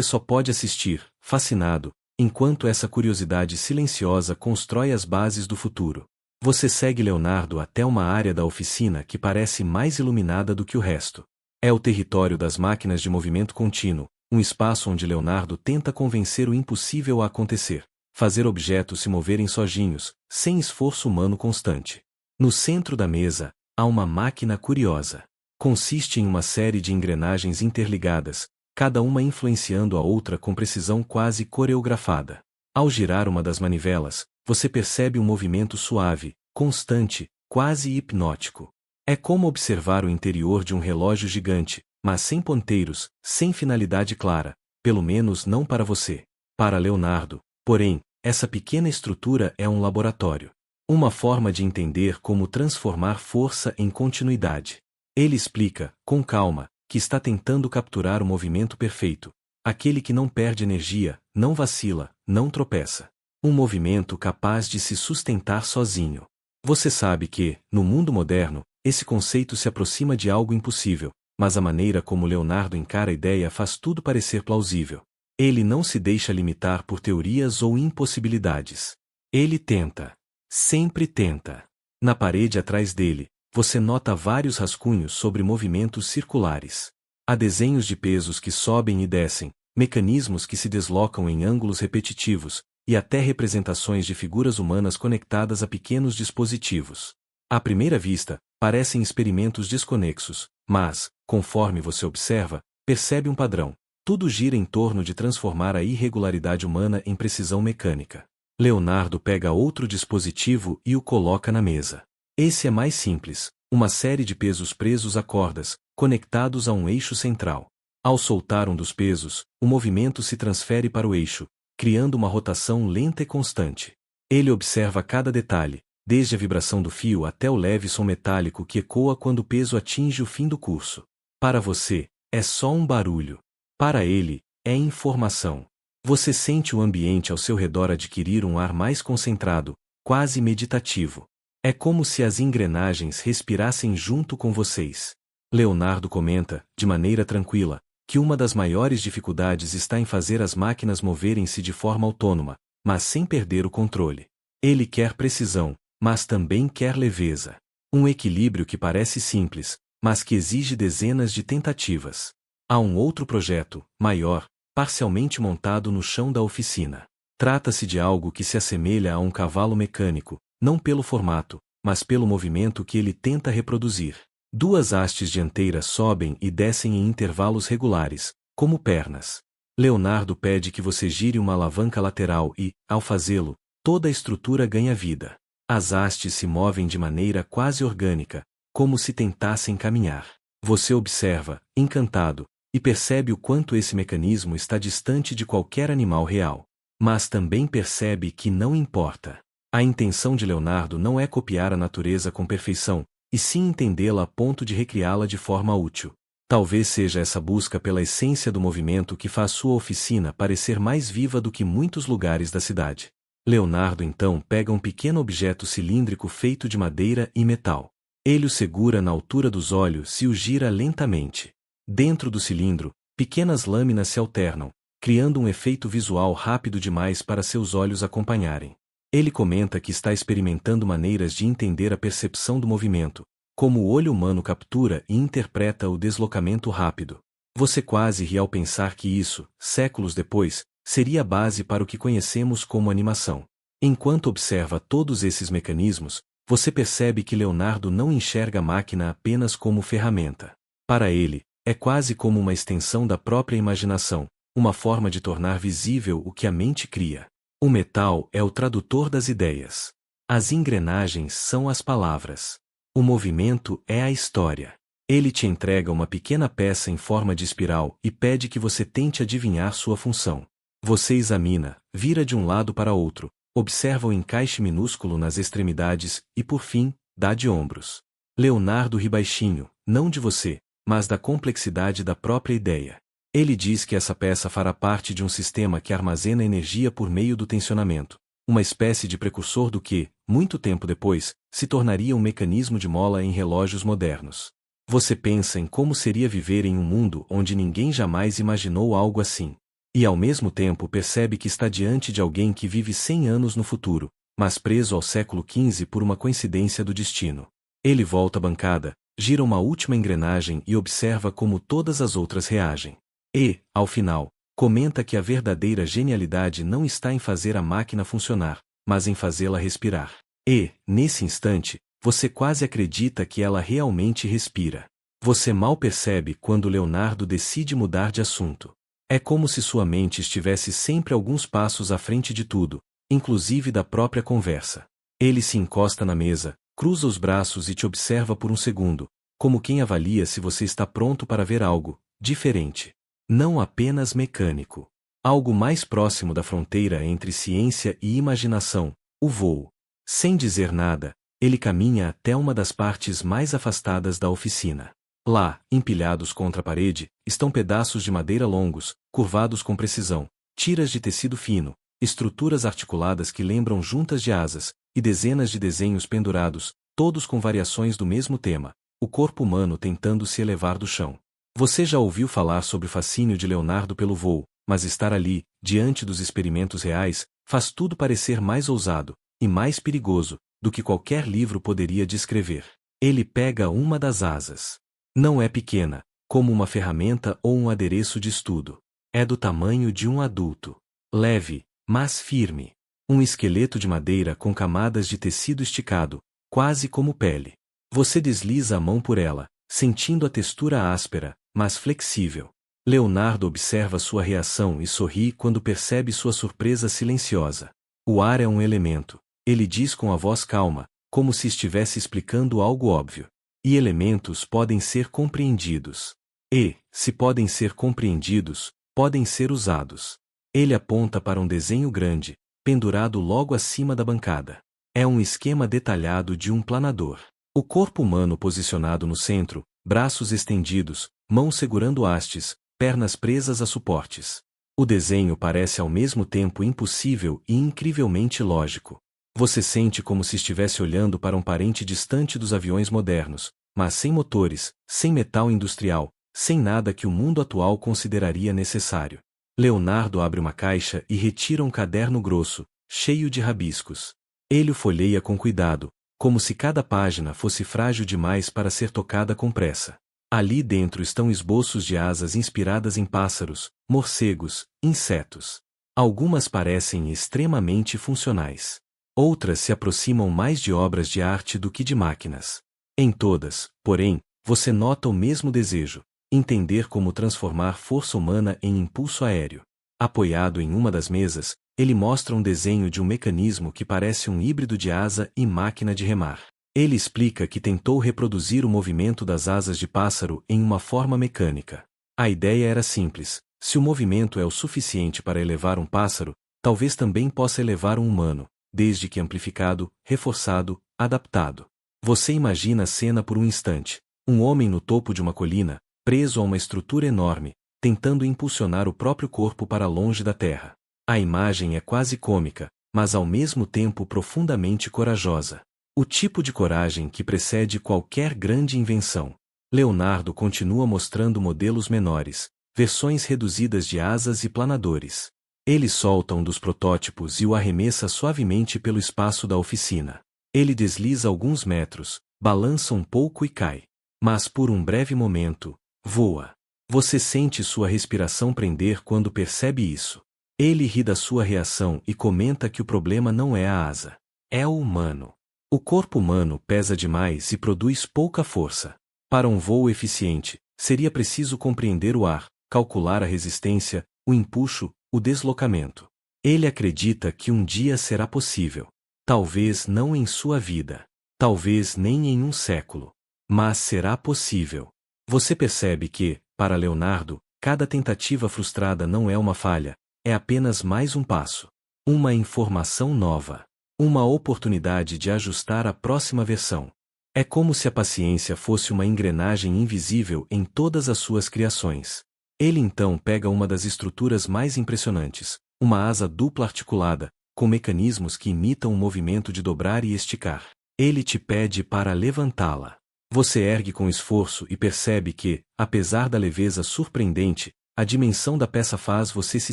[SPEAKER 1] só pode assistir, fascinado, enquanto essa curiosidade silenciosa constrói as bases do futuro. Você segue Leonardo até uma área da oficina que parece mais iluminada do que o resto. É o território das máquinas de movimento contínuo, um espaço onde Leonardo tenta convencer o impossível a acontecer, fazer objetos se moverem sozinhos, sem esforço humano constante. No centro da mesa, há uma máquina curiosa. Consiste em uma série de engrenagens interligadas, cada uma influenciando a outra com precisão quase coreografada. Ao girar uma das manivelas, você percebe um movimento suave, constante, quase hipnótico. É como observar o interior de um relógio gigante, mas sem ponteiros, sem finalidade clara, pelo menos não para você. Para Leonardo, porém, essa pequena estrutura é um laboratório. Uma forma de entender como transformar força em continuidade. Ele explica, com calma, que está tentando capturar o movimento perfeito, aquele que não perde energia, não vacila, não tropeça. Um movimento capaz de se sustentar sozinho. Você sabe que, no mundo moderno, esse conceito se aproxima de algo impossível, mas a maneira como Leonardo encara a ideia faz tudo parecer plausível. Ele não se deixa limitar por teorias ou impossibilidades. Ele tenta. Sempre tenta. Na parede atrás dele, você nota vários rascunhos sobre movimentos circulares. Há desenhos de pesos que sobem e descem, mecanismos que se deslocam em ângulos repetitivos, e até representações de figuras humanas conectadas a pequenos dispositivos. À primeira vista, parecem experimentos desconexos, mas, conforme você observa, percebe um padrão. Tudo gira em torno de transformar a irregularidade humana em precisão mecânica. Leonardo pega outro dispositivo e o coloca na mesa. Esse é mais simples, uma série de pesos presos a cordas, conectados a um eixo central. Ao soltar um dos pesos, o movimento se transfere para o eixo, criando uma rotação lenta e constante. Ele observa cada detalhe, desde a vibração do fio até o leve som metálico que ecoa quando o peso atinge o fim do curso. Para você, é só um barulho. Para ele, é informação. Você sente o ambiente ao seu redor adquirir um ar mais concentrado, quase meditativo. É como se as engrenagens respirassem junto com vocês. Leonardo comenta, de maneira tranquila, que uma das maiores dificuldades está em fazer as máquinas moverem-se de forma autônoma, mas sem perder o controle. Ele quer precisão, mas também quer leveza. Um equilíbrio que parece simples, mas que exige dezenas de tentativas. Há um outro projeto, maior, parcialmente montado no chão da oficina. Trata-se de algo que se assemelha a um cavalo mecânico, não pelo formato, mas pelo movimento que ele tenta reproduzir. Duas hastes dianteiras sobem e descem em intervalos regulares, como pernas. Leonardo pede que você gire uma alavanca lateral e, ao fazê-lo, toda a estrutura ganha vida. As hastes se movem de maneira quase orgânica, como se tentassem caminhar. Você observa, encantado, e percebe o quanto esse mecanismo está distante de qualquer animal real. Mas também percebe que não importa. A intenção de Leonardo não é copiar a natureza com perfeição, e sim entendê-la a ponto de recriá-la de forma útil. Talvez seja essa busca pela essência do movimento que faz sua oficina parecer mais viva do que muitos lugares da cidade. Leonardo então pega um pequeno objeto cilíndrico feito de madeira e metal. Ele o segura na altura dos olhos e o gira lentamente. Dentro do cilindro, pequenas lâminas se alternam, criando um efeito visual rápido demais para seus olhos acompanharem. Ele comenta que está experimentando maneiras de entender a percepção do movimento, como o olho humano captura e interpreta o deslocamento rápido. Você quase ri ao pensar que isso, séculos depois, seria a base para o que conhecemos como animação. Enquanto observa todos esses mecanismos, você percebe que Leonardo não enxerga a máquina apenas como ferramenta. Para ele, é quase como uma extensão da própria imaginação, uma forma de tornar visível o que a mente cria. O metal é o tradutor das ideias. As engrenagens são as palavras. O movimento é a história. Ele te entrega uma pequena peça em forma de espiral e pede que você tente adivinhar sua função. Você examina, vira de um lado para outro, observa o encaixe minúsculo nas extremidades e, por fim, dá de ombros. Leonardo ri baixinho, não de você, mas da complexidade da própria ideia. Ele diz que essa peça fará parte de um sistema que armazena energia por meio do tensionamento, uma espécie de precursor do que, muito tempo depois, se tornaria um mecanismo de mola em relógios modernos. Você pensa em como seria viver em um mundo onde ninguém jamais imaginou algo assim. E ao mesmo tempo percebe que está diante de alguém que vive 100 anos no futuro, mas preso ao século XV por uma coincidência do destino. Ele volta à bancada, gira uma última engrenagem e observa como todas as outras reagem. E, ao final, comenta que a verdadeira genialidade não está em fazer a máquina funcionar, mas em fazê-la respirar. E, nesse instante, você quase acredita que ela realmente respira. Você mal percebe quando Leonardo decide mudar de assunto. É como se sua mente estivesse sempre alguns passos à frente de tudo, inclusive da própria conversa. Ele se encosta na mesa, cruza os braços e te observa por um segundo, como quem avalia se você está pronto para ver algo diferente. Não apenas mecânico. Algo mais próximo da fronteira entre ciência e imaginação, o voo. Sem dizer nada, ele caminha até uma das partes mais afastadas da oficina. Lá, empilhados contra a parede, estão pedaços de madeira longos, curvados com precisão, tiras de tecido fino, estruturas articuladas que lembram juntas de asas, e dezenas de desenhos pendurados, todos com variações do mesmo tema, o corpo humano tentando se elevar do chão. Você já ouviu falar sobre o fascínio de Leonardo pelo voo, mas estar ali, diante dos experimentos reais, faz tudo parecer mais ousado, e mais perigoso, do que qualquer livro poderia descrever. Ele pega uma das asas. Não é pequena, como uma ferramenta ou um adereço de estudo. É do tamanho de um adulto. Leve, mas firme. Um esqueleto de madeira com camadas de tecido esticado, quase como pele. Você desliza a mão por ela, sentindo a textura áspera, mas flexível. Leonardo observa sua reação e sorri quando percebe sua surpresa silenciosa. O ar é um elemento, ele diz com a voz calma, como se estivesse explicando algo óbvio. E elementos podem ser compreendidos. E, se podem ser compreendidos, podem ser usados. Ele aponta para um desenho grande, pendurado logo acima da bancada. É um esquema detalhado de um planador. O corpo humano posicionado no centro, braços estendidos, mãos segurando hastes, pernas presas a suportes. O desenho parece ao mesmo tempo impossível e incrivelmente lógico. Você sente como se estivesse olhando para um parente distante dos aviões modernos, mas sem motores, sem metal industrial, sem nada que o mundo atual consideraria necessário. Leonardo abre uma caixa e retira um caderno grosso, cheio de rabiscos. Ele o folheia com cuidado, como se cada página fosse frágil demais para ser tocada com pressa. Ali dentro estão esboços de asas inspiradas em pássaros, morcegos, insetos. Algumas parecem extremamente funcionais. Outras se aproximam mais de obras de arte do que de máquinas. Em todas, porém, você nota o mesmo desejo: entender como transformar força humana em impulso aéreo. Apoiado em uma das mesas, ele mostra um desenho de um mecanismo que parece um híbrido de asa e máquina de remar. Ele explica que tentou reproduzir o movimento das asas de pássaro em uma forma mecânica. A ideia era simples: se o movimento é o suficiente para elevar um pássaro, talvez também possa elevar um humano, desde que amplificado, reforçado, adaptado. Você imagina a cena por um instante: um homem no topo de uma colina, preso a uma estrutura enorme, tentando impulsionar o próprio corpo para longe da Terra. A imagem é quase cômica, mas ao mesmo tempo profundamente corajosa. O tipo de coragem que precede qualquer grande invenção. Leonardo continua mostrando modelos menores, versões reduzidas de asas e planadores. Ele solta um dos protótipos e o arremessa suavemente pelo espaço da oficina. Ele desliza alguns metros, balança um pouco e cai. Mas por um breve momento, voa. Você sente sua respiração prender quando percebe isso. Ele ri da sua reação e comenta que o problema não é a asa. É o humano. O corpo humano pesa demais e produz pouca força. Para um voo eficiente, seria preciso compreender o ar, calcular a resistência, o empuxo, o deslocamento. Ele acredita que um dia será possível. Talvez não em sua vida. Talvez nem em um século. Mas será possível. Você percebe que, para Leonardo, cada tentativa frustrada não é uma falha, é apenas mais um passo. Uma informação nova. Uma oportunidade de ajustar a próxima versão. É como se a paciência fosse uma engrenagem invisível em todas as suas criações. Ele então pega uma das estruturas mais impressionantes, uma asa dupla articulada, com mecanismos que imitam o movimento de dobrar e esticar. Ele te pede para levantá-la. Você ergue com esforço e percebe que, apesar da leveza surpreendente, a dimensão da peça faz você se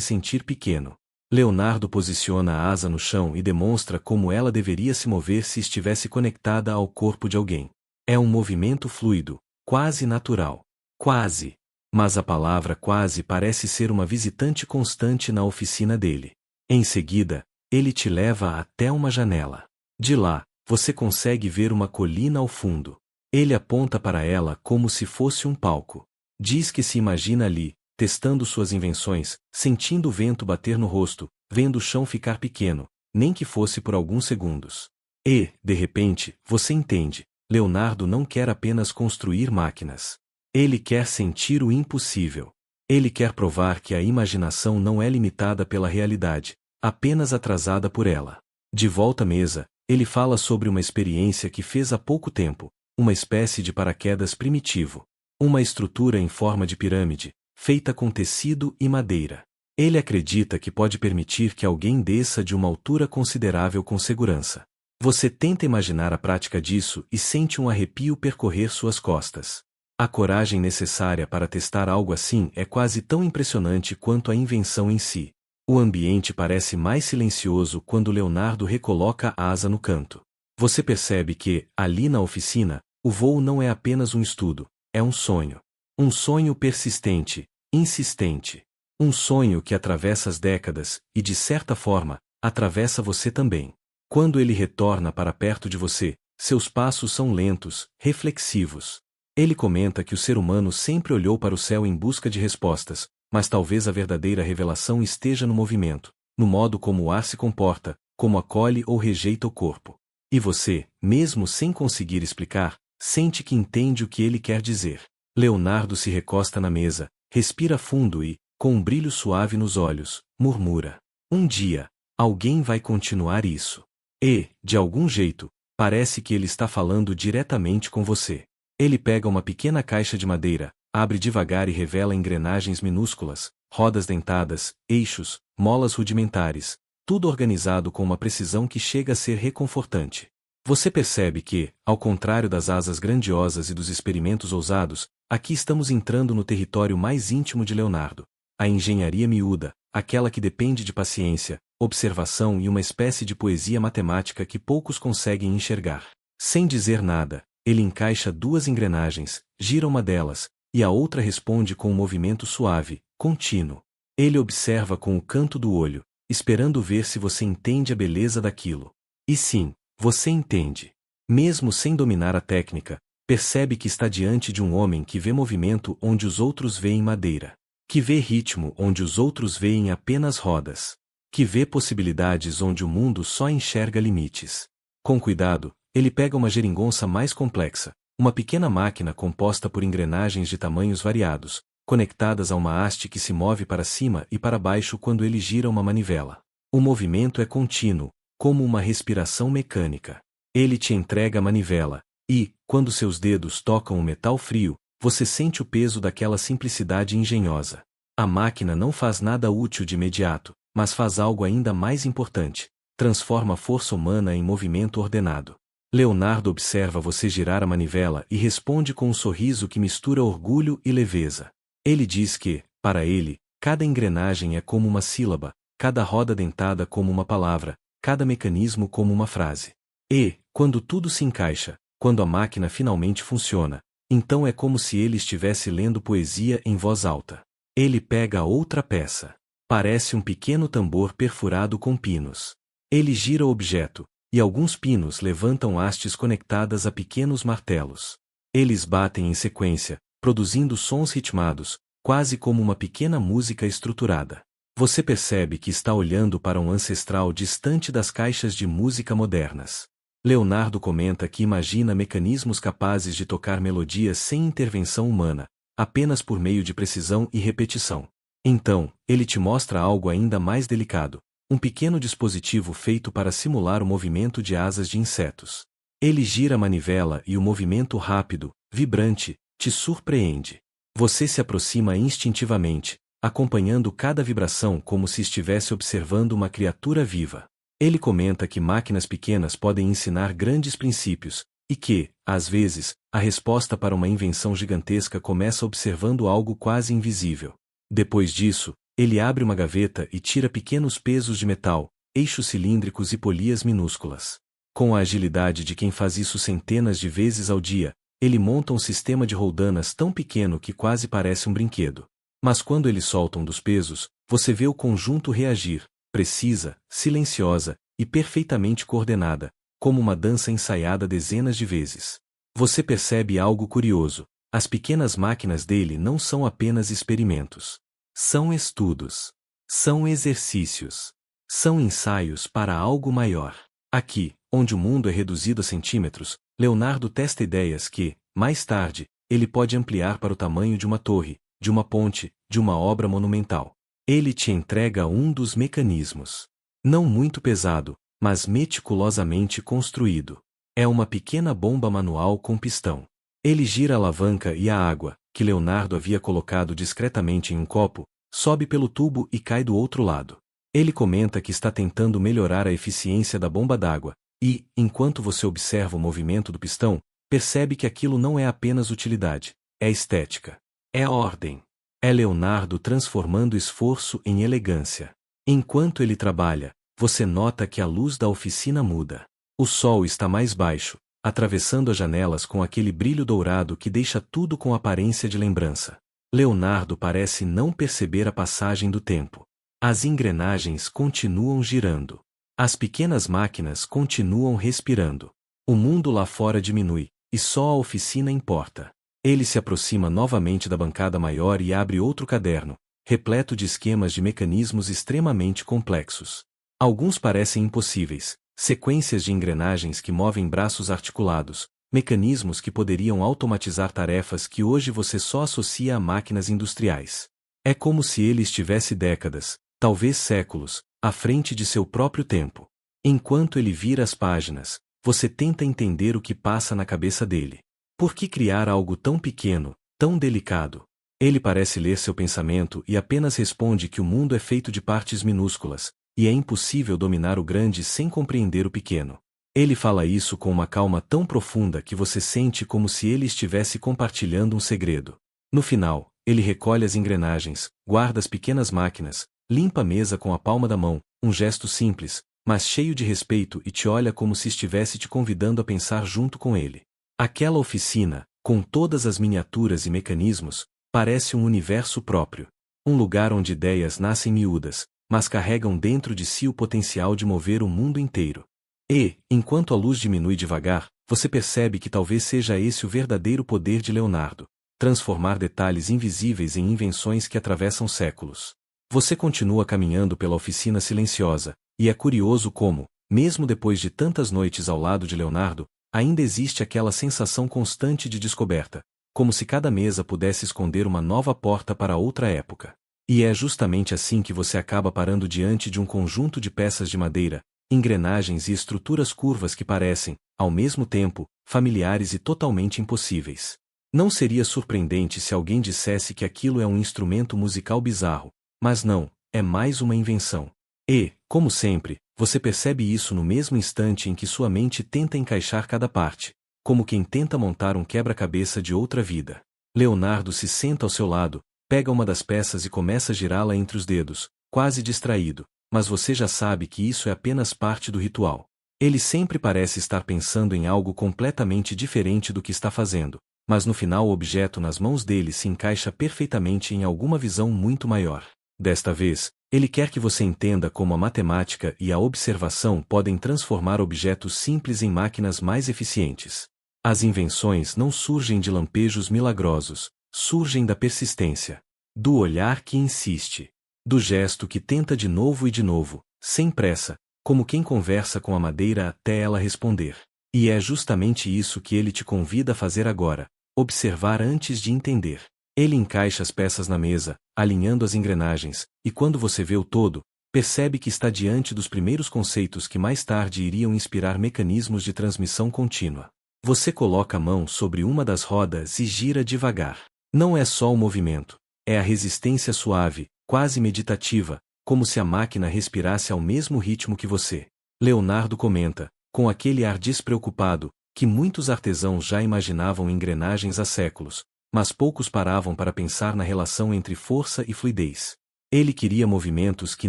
[SPEAKER 1] sentir pequeno. Leonardo posiciona a asa no chão e demonstra como ela deveria se mover se estivesse conectada ao corpo de alguém. É um movimento fluido, quase natural. Quase. Mas a palavra quase parece ser uma visitante constante na oficina dele. Em seguida, ele te leva até uma janela. De lá, você consegue ver uma colina ao fundo. Ele aponta para ela como se fosse um palco. Diz que se imagina ali, testando suas invenções, sentindo o vento bater no rosto, vendo o chão ficar pequeno, nem que fosse por alguns segundos. E, de repente, você entende, Leonardo não quer apenas construir máquinas. Ele quer sentir o impossível. Ele quer provar que a imaginação não é limitada pela realidade, apenas atrasada por ela. De volta à mesa, ele fala sobre uma experiência que fez há pouco tempo, uma espécie de paraquedas primitivo. Uma estrutura em forma de pirâmide, feita com tecido e madeira. Ele acredita que pode permitir que alguém desça de uma altura considerável com segurança. Você tenta imaginar a prática disso e sente um arrepio percorrer suas costas. A coragem necessária para testar algo assim é quase tão impressionante quanto a invenção em si. O ambiente parece mais silencioso quando Leonardo recoloca a asa no canto. Você percebe que, ali na oficina, o voo não é apenas um estudo, é um sonho. Um sonho persistente, insistente. Um sonho que atravessa as décadas e, de certa forma, atravessa você também. Quando ele retorna para perto de você, seus passos são lentos, reflexivos. Ele comenta que o ser humano sempre olhou para o céu em busca de respostas, mas talvez a verdadeira revelação esteja no movimento, no modo como o ar se comporta, como acolhe ou rejeita o corpo. E você, mesmo sem conseguir explicar, sente que entende o que ele quer dizer. Leonardo se recosta na mesa, respira fundo e, com um brilho suave nos olhos, murmura: um dia, alguém vai continuar isso. E, de algum jeito, parece que ele está falando diretamente com você. Ele pega uma pequena caixa de madeira, abre devagar e revela engrenagens minúsculas, rodas dentadas, eixos, molas rudimentares, tudo organizado com uma precisão que chega a ser reconfortante. Você percebe que, ao contrário das asas grandiosas e dos experimentos ousados, aqui estamos entrando no território mais íntimo de Leonardo. A engenharia miúda, aquela que depende de paciência, observação e uma espécie de poesia matemática que poucos conseguem enxergar. Sem dizer nada, ele encaixa duas engrenagens, gira uma delas, e a outra responde com um movimento suave, contínuo. Ele observa com o canto do olho, esperando ver se você entende a beleza daquilo. E sim, você entende. Mesmo sem dominar a técnica, percebe que está diante de um homem que vê movimento onde os outros veem madeira. Que vê ritmo onde os outros veem apenas rodas. Que vê possibilidades onde o mundo só enxerga limites. Com cuidado, ele pega uma geringonça mais complexa, uma pequena máquina composta por engrenagens de tamanhos variados, conectadas a uma haste que se move para cima e para baixo quando ele gira uma manivela. O movimento é contínuo, como uma respiração mecânica. Ele te entrega a manivela, e, quando seus dedos tocam o metal frio, você sente o peso daquela simplicidade engenhosa. A máquina não faz nada útil de imediato, mas faz algo ainda mais importante: transforma a força humana em movimento ordenado. Leonardo observa você girar a manivela e responde com um sorriso que mistura orgulho e leveza. Ele diz que, para ele, cada engrenagem é como uma sílaba, cada roda dentada como uma palavra, cada mecanismo como uma frase. E, quando tudo se encaixa, quando a máquina finalmente funciona, então é como se ele estivesse lendo poesia em voz alta. Ele pega outra peça. Parece um pequeno tambor perfurado com pinos. Ele gira o objeto, e alguns pinos levantam hastes conectadas a pequenos martelos. Eles batem em sequência, produzindo sons ritmados, quase como uma pequena música estruturada. Você percebe que está olhando para um ancestral distante das caixas de música modernas. Leonardo comenta que imagina mecanismos capazes de tocar melodias sem intervenção humana, apenas por meio de precisão e repetição. Então, ele te mostra algo ainda mais delicado: um pequeno dispositivo feito para simular o movimento de asas de insetos. Ele gira a manivela e o movimento rápido, vibrante, te surpreende. Você se aproxima instintivamente, acompanhando cada vibração como se estivesse observando uma criatura viva. Ele comenta que máquinas pequenas podem ensinar grandes princípios, e que, às vezes, a resposta para uma invenção gigantesca começa observando algo quase invisível. Depois disso, ele abre uma gaveta e tira pequenos pesos de metal, eixos cilíndricos e polias minúsculas. Com a agilidade de quem faz isso centenas de vezes ao dia, ele monta um sistema de roldanas tão pequeno que quase parece um brinquedo. Mas quando ele solta um dos pesos, você vê o conjunto reagir, precisa, silenciosa e perfeitamente coordenada, como uma dança ensaiada dezenas de vezes. Você percebe algo curioso: as pequenas máquinas dele não são apenas experimentos. São estudos. São exercícios. São ensaios para algo maior. Aqui, onde o mundo é reduzido a centímetros, Leonardo testa ideias que, mais tarde, ele pode ampliar para o tamanho de uma torre, de uma ponte, de uma obra monumental. Ele te entrega um dos mecanismos. Não muito pesado, mas meticulosamente construído. É uma pequena bomba manual com pistão. Ele gira a alavanca e a água, que Leonardo havia colocado discretamente em um copo, sobe pelo tubo e cai do outro lado. Ele comenta que está tentando melhorar a eficiência da bomba d'água, e, enquanto você observa o movimento do pistão, percebe que aquilo não é apenas utilidade, é estética. É ordem. É Leonardo transformando esforço em elegância. Enquanto ele trabalha, você nota que a luz da oficina muda. O sol está mais baixo, atravessando as janelas com aquele brilho dourado que deixa tudo com aparência de lembrança. Leonardo parece não perceber a passagem do tempo. As engrenagens continuam girando. As pequenas máquinas continuam respirando. O mundo lá fora diminui, e só a oficina importa. Ele se aproxima novamente da bancada maior e abre outro caderno, repleto de esquemas de mecanismos extremamente complexos. Alguns parecem impossíveis, sequências de engrenagens que movem braços articulados, mecanismos que poderiam automatizar tarefas que hoje você só associa a máquinas industriais. É como se ele estivesse décadas, talvez séculos, à frente de seu próprio tempo. Enquanto ele vira as páginas, você tenta entender o que passa na cabeça dele. Por que criar algo tão pequeno, tão delicado? Ele parece ler seu pensamento e apenas responde que o mundo é feito de partes minúsculas, e é impossível dominar o grande sem compreender o pequeno. Ele fala isso com uma calma tão profunda que você sente como se ele estivesse compartilhando um segredo. No final, ele recolhe as engrenagens, guarda as pequenas máquinas, limpa a mesa com a palma da mão, um gesto simples, mas cheio de respeito, e te olha como se estivesse te convidando a pensar junto com ele. Aquela oficina, com todas as miniaturas e mecanismos, parece um universo próprio. Um lugar onde ideias nascem miúdas, mas carregam dentro de si o potencial de mover o mundo inteiro. E, enquanto a luz diminui devagar, você percebe que talvez seja esse o verdadeiro poder de Leonardo: transformar detalhes invisíveis em invenções que atravessam séculos. Você continua caminhando pela oficina silenciosa, e é curioso como, mesmo depois de tantas noites ao lado de Leonardo, ainda existe aquela sensação constante de descoberta, como se cada mesa pudesse esconder uma nova porta para outra época. E é justamente assim que você acaba parando diante de um conjunto de peças de madeira, engrenagens e estruturas curvas que parecem, ao mesmo tempo, familiares e totalmente impossíveis. Não seria surpreendente se alguém dissesse que aquilo é um instrumento musical bizarro, mas não, é mais uma invenção. E, como sempre, você percebe isso no mesmo instante em que sua mente tenta encaixar cada parte, como quem tenta montar um quebra-cabeça de outra vida. Leonardo se senta ao seu lado, pega uma das peças e começa a girá-la entre os dedos, quase distraído, mas você já sabe que isso é apenas parte do ritual. Ele sempre parece estar pensando em algo completamente diferente do que está fazendo, mas no final o objeto nas mãos dele se encaixa perfeitamente em alguma visão muito maior. Desta vez, ele quer que você entenda como a matemática e a observação podem transformar objetos simples em máquinas mais eficientes. As invenções não surgem de lampejos milagrosos, surgem da persistência, do olhar que insiste, do gesto que tenta de novo, sem pressa, como quem conversa com a madeira até ela responder. E é justamente isso que ele te convida a fazer agora, observar antes de entender. Ele encaixa as peças na mesa, alinhando as engrenagens, e quando você vê o todo, percebe que está diante dos primeiros conceitos que mais tarde iriam inspirar mecanismos de transmissão contínua. Você coloca a mão sobre uma das rodas e gira devagar. Não é só o movimento, é a resistência suave, quase meditativa, como se a máquina respirasse ao mesmo ritmo que você. Leonardo comenta, com aquele ar despreocupado, que muitos artesãos já imaginavam engrenagens há séculos, mas poucos paravam para pensar na relação entre força e fluidez. Ele queria movimentos que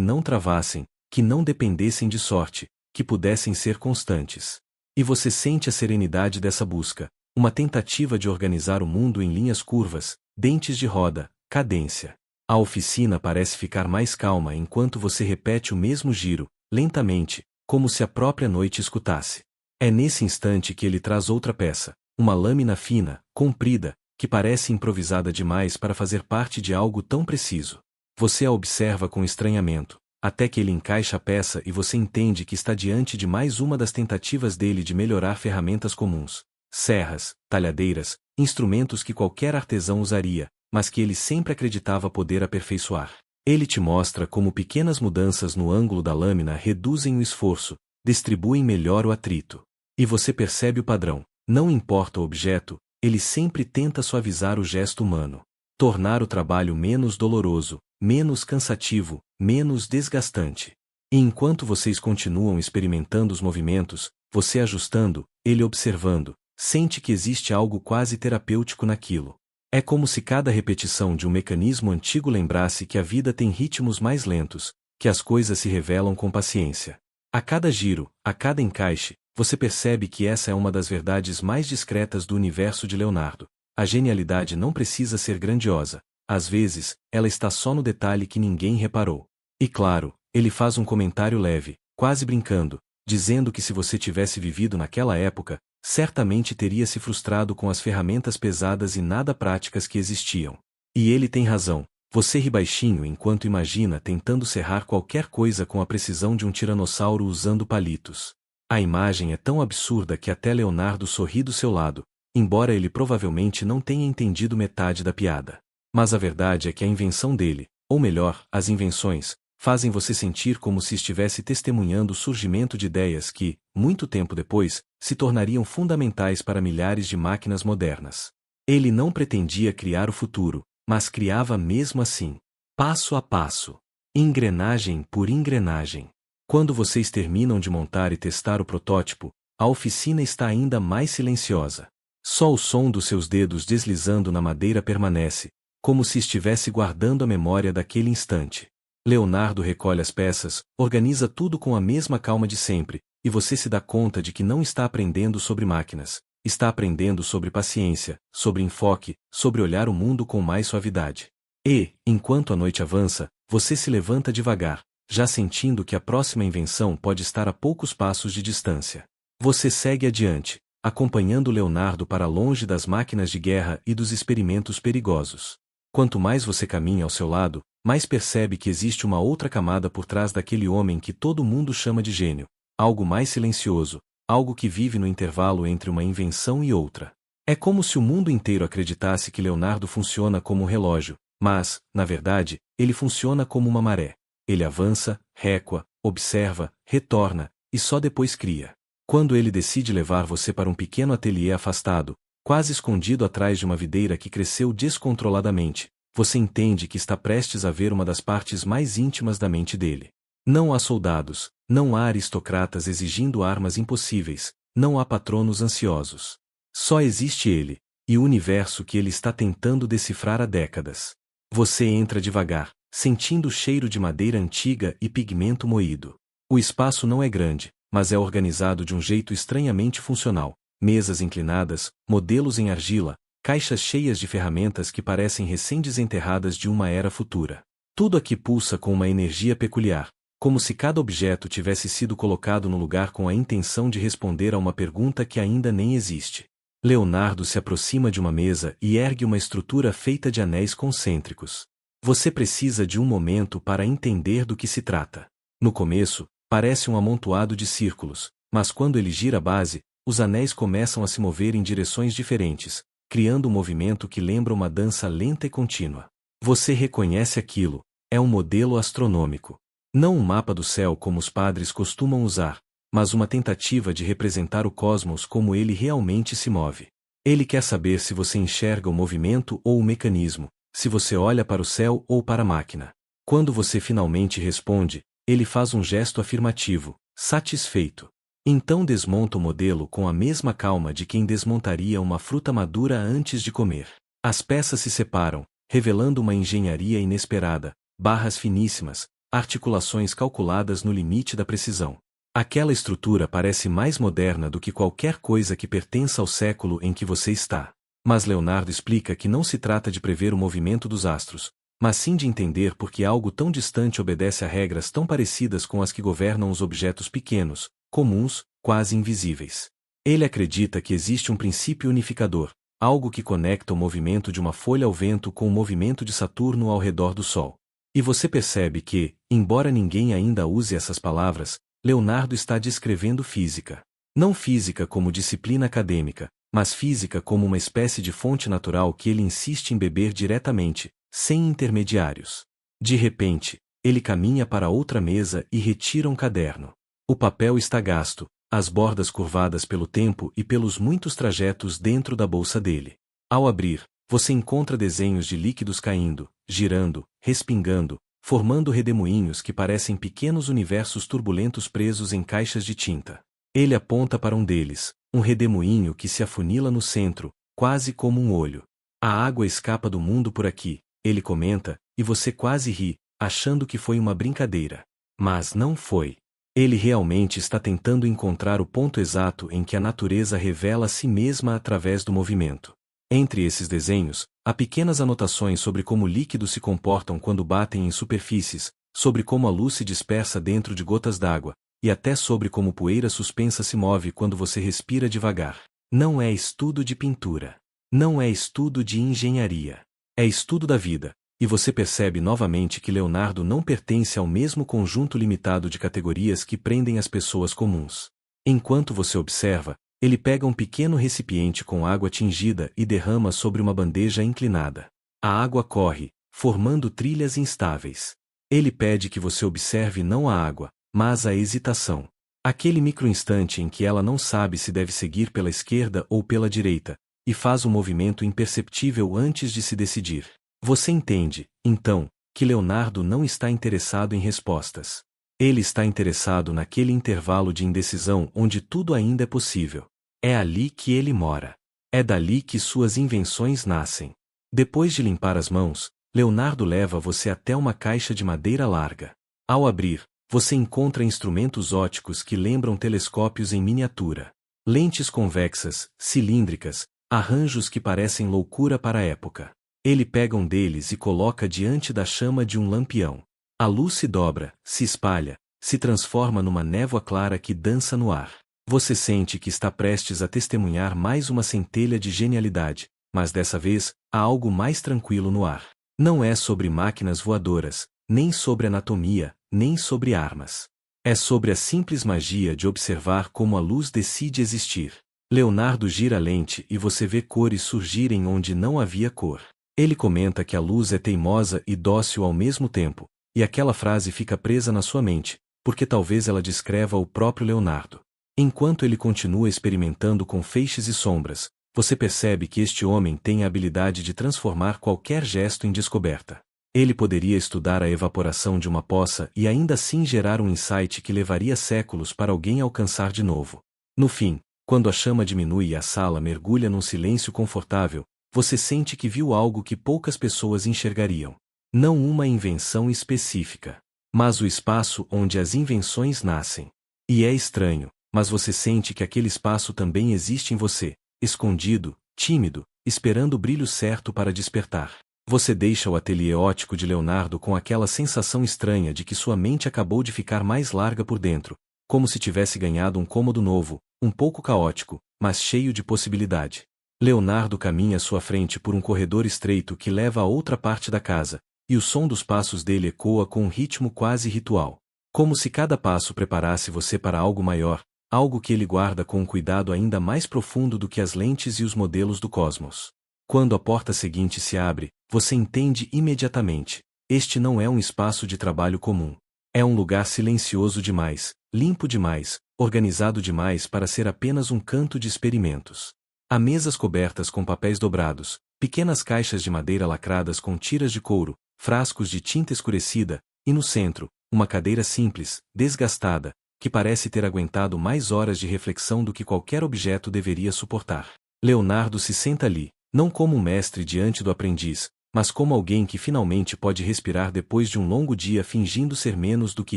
[SPEAKER 1] não travassem, que não dependessem de sorte, que pudessem ser constantes. E você sente a serenidade dessa busca, uma tentativa de organizar o mundo em linhas curvas, dentes de roda, cadência. A oficina parece ficar mais calma enquanto você repete o mesmo giro, lentamente, como se a própria noite escutasse. É nesse instante que ele traz outra peça, uma lâmina fina, comprida, que parece improvisada demais para fazer parte de algo tão preciso. Você a observa com estranhamento, até que ele encaixa a peça e você entende que está diante de mais uma das tentativas dele de melhorar ferramentas comuns. Serras, talhadeiras, instrumentos que qualquer artesão usaria, mas que ele sempre acreditava poder aperfeiçoar. Ele te mostra como pequenas mudanças no ângulo da lâmina reduzem o esforço, distribuem melhor o atrito. E você percebe o padrão, não importa o objeto, ele sempre tenta suavizar o gesto humano. Tornar o trabalho menos doloroso, menos cansativo, menos desgastante. E enquanto vocês continuam experimentando os movimentos, você ajustando, ele observando, sente que existe algo quase terapêutico naquilo. É como se cada repetição de um mecanismo antigo lembrasse que a vida tem ritmos mais lentos, que as coisas se revelam com paciência. A cada giro, a cada encaixe, você percebe que essa é uma das verdades mais discretas do universo de Leonardo. A genialidade não precisa ser grandiosa. Às vezes, ela está só no detalhe que ninguém reparou. E claro, ele faz um comentário leve, quase brincando, dizendo que se você tivesse vivido naquela época, certamente teria se frustrado com as ferramentas pesadas e nada práticas que existiam. E ele tem razão. Você ri baixinho enquanto imagina tentando serrar qualquer coisa com a precisão de um tiranossauro usando palitos. A imagem é tão absurda que até Leonardo sorri do seu lado, embora ele provavelmente não tenha entendido metade da piada. Mas a verdade é que a invenção dele, ou melhor, as invenções, fazem você sentir como se estivesse testemunhando o surgimento de ideias que, muito tempo depois, se tornariam fundamentais para milhares de máquinas modernas. Ele não pretendia criar o futuro, mas criava mesmo assim, passo a passo, engrenagem por engrenagem. Quando vocês terminam de montar e testar o protótipo, a oficina está ainda mais silenciosa. Só o som dos seus dedos deslizando na madeira permanece, como se estivesse guardando a memória daquele instante. Leonardo recolhe as peças, organiza tudo com a mesma calma de sempre, e você se dá conta de que não está aprendendo sobre máquinas, está aprendendo sobre paciência, sobre enfoque, sobre olhar o mundo com mais suavidade. E, enquanto a noite avança, você se levanta devagar, já sentindo que a próxima invenção pode estar a poucos passos de distância. Você segue adiante, acompanhando Leonardo para longe das máquinas de guerra e dos experimentos perigosos. Quanto mais você caminha ao seu lado, mais percebe que existe uma outra camada por trás daquele homem que todo mundo chama de gênio, algo mais silencioso, algo que vive no intervalo entre uma invenção e outra. É como se o mundo inteiro acreditasse que Leonardo funciona como um relógio, mas, na verdade, ele funciona como uma maré. Ele avança, recua, observa, retorna, e só depois cria. Quando ele decide levar você para um pequeno ateliê afastado, Quase escondido atrás de uma videira que cresceu descontroladamente, você entende que está prestes a ver uma das partes mais íntimas da mente dele. Não há soldados, não há aristocratas exigindo armas impossíveis, não há patronos ansiosos. Só existe ele, e o universo que ele está tentando decifrar há décadas. Você entra devagar, sentindo o cheiro de madeira antiga e pigmento moído. O espaço não é grande, mas é organizado de um jeito estranhamente funcional. Mesas inclinadas, modelos em argila, caixas cheias de ferramentas que parecem recém-desenterradas de uma era futura. Tudo aqui pulsa com uma energia peculiar, como se cada objeto tivesse sido colocado no lugar com a intenção de responder a uma pergunta que ainda nem existe. Leonardo se aproxima de uma mesa e ergue uma estrutura feita de anéis concêntricos. Você precisa de um momento para entender do que se trata. No começo, parece um amontoado de círculos, mas quando ele gira a base, os anéis começam a se mover em direções diferentes, criando um movimento que lembra uma dança lenta e contínua. Você reconhece aquilo, é um modelo astronômico. Não um mapa do céu como os padres costumam usar, mas uma tentativa de representar o cosmos como ele realmente se move. Ele quer saber se você enxerga o movimento ou o mecanismo, se você olha para o céu ou para a máquina. Quando você finalmente responde, ele faz um gesto afirmativo, satisfeito. Então desmonta o modelo com a mesma calma de quem desmontaria uma fruta madura antes de comer. As peças se separam, revelando uma engenharia inesperada, barras finíssimas, articulações calculadas no limite da precisão. Aquela estrutura parece mais moderna do que qualquer coisa que pertença ao século em que você está. Mas Leonardo explica que não se trata de prever o movimento dos astros, mas sim de entender por que algo tão distante obedece a regras tão parecidas com as que governam os objetos pequenos, comuns, quase invisíveis. Ele acredita que existe um princípio unificador, algo que conecta o movimento de uma folha ao vento com o movimento de Saturno ao redor do Sol. E você percebe que, embora ninguém ainda use essas palavras, Leonardo está descrevendo física. Não física como disciplina acadêmica, mas física como uma espécie de fonte natural que ele insiste em beber diretamente, sem intermediários. De repente, ele caminha para outra mesa e retira um caderno. O papel está gasto, as bordas curvadas pelo tempo e pelos muitos trajetos dentro da bolsa dele. Ao abrir, você encontra desenhos de líquidos caindo, girando, respingando, formando redemoinhos que parecem pequenos universos turbulentos presos em caixas de tinta. Ele aponta para um deles, um redemoinho que se afunila no centro, quase como um olho. A água escapa do mundo por aqui, ele comenta, e você quase ri, achando que foi uma brincadeira. Mas não foi. Ele realmente está tentando encontrar o ponto exato em que a natureza revela a si mesma através do movimento. Entre esses desenhos, há pequenas anotações sobre como líquidos se comportam quando batem em superfícies, sobre como a luz se dispersa dentro de gotas d'água, e até sobre como poeira suspensa se move quando você respira devagar. Não é estudo de pintura. Não é estudo de engenharia. É estudo da vida, e você percebe novamente que Leonardo não pertence ao mesmo conjunto limitado de categorias que prendem as pessoas comuns. Enquanto você observa, ele pega um pequeno recipiente com água tingida e derrama sobre uma bandeja inclinada. A água corre, formando trilhas instáveis. Ele pede que você observe não a água, mas a hesitação. Aquele microinstante em que ela não sabe se deve seguir pela esquerda ou pela direita, e faz um movimento imperceptível antes de se decidir. Você entende, então, que Leonardo não está interessado em respostas. Ele está interessado naquele intervalo de indecisão onde tudo ainda é possível. É ali que ele mora. É dali que suas invenções nascem. Depois de limpar as mãos, Leonardo leva você até uma caixa de madeira larga. Ao abrir, você encontra instrumentos ópticos que lembram telescópios em miniatura. Lentes convexas, cilíndricas, arranjos que parecem loucura para a época. Ele pega um deles e coloca diante da chama de um lampião. A luz se dobra, se espalha, se transforma numa névoa clara que dança no ar. Você sente que está prestes a testemunhar mais uma centelha de genialidade, mas dessa vez, há algo mais tranquilo no ar. Não é sobre máquinas voadoras, nem sobre anatomia, nem sobre armas. É sobre a simples magia de observar como a luz decide existir. Leonardo gira a lente e você vê cores surgirem onde não havia cor. Ele comenta que a luz é teimosa e dócil ao mesmo tempo, e aquela frase fica presa na sua mente, porque talvez ela descreva o próprio Leonardo. Enquanto ele continua experimentando com feixes e sombras, Você percebe que este homem tem a habilidade de transformar qualquer gesto em descoberta. Ele poderia estudar a evaporação de uma poça e ainda assim gerar um insight que levaria séculos para alguém alcançar de novo. No fim, quando a chama diminui e a sala mergulha num silêncio confortável, você sente que viu algo que poucas pessoas enxergariam. Não uma invenção específica, mas o espaço onde as invenções nascem. E é estranho, mas você sente que aquele espaço também existe em você, escondido, tímido, esperando o brilho certo para despertar. Você deixa o ateliê ótico de Leonardo com aquela sensação estranha de que sua mente acabou de ficar mais larga por dentro, como se tivesse ganhado um cômodo novo, um pouco caótico, mas cheio de possibilidade. Leonardo caminha à sua frente por um corredor estreito que leva a outra parte da casa, e o som dos passos dele ecoa com um ritmo quase ritual. Como se cada passo preparasse você para algo maior, algo que ele guarda com um cuidado ainda mais profundo do que as lentes e os modelos do cosmos. Quando a porta seguinte se abre, você entende imediatamente: este não é um espaço de trabalho comum. É um lugar silencioso demais, limpo demais, organizado demais para ser apenas um canto de experimentos. Há mesas cobertas com papéis dobrados, pequenas caixas de madeira lacradas com tiras de couro, frascos de tinta escurecida, e no centro, uma cadeira simples, desgastada, que parece ter aguentado mais horas de reflexão do que qualquer objeto deveria suportar. Leonardo se senta ali, não como um mestre diante do aprendiz, mas como alguém que finalmente pode respirar depois de um longo dia fingindo ser menos do que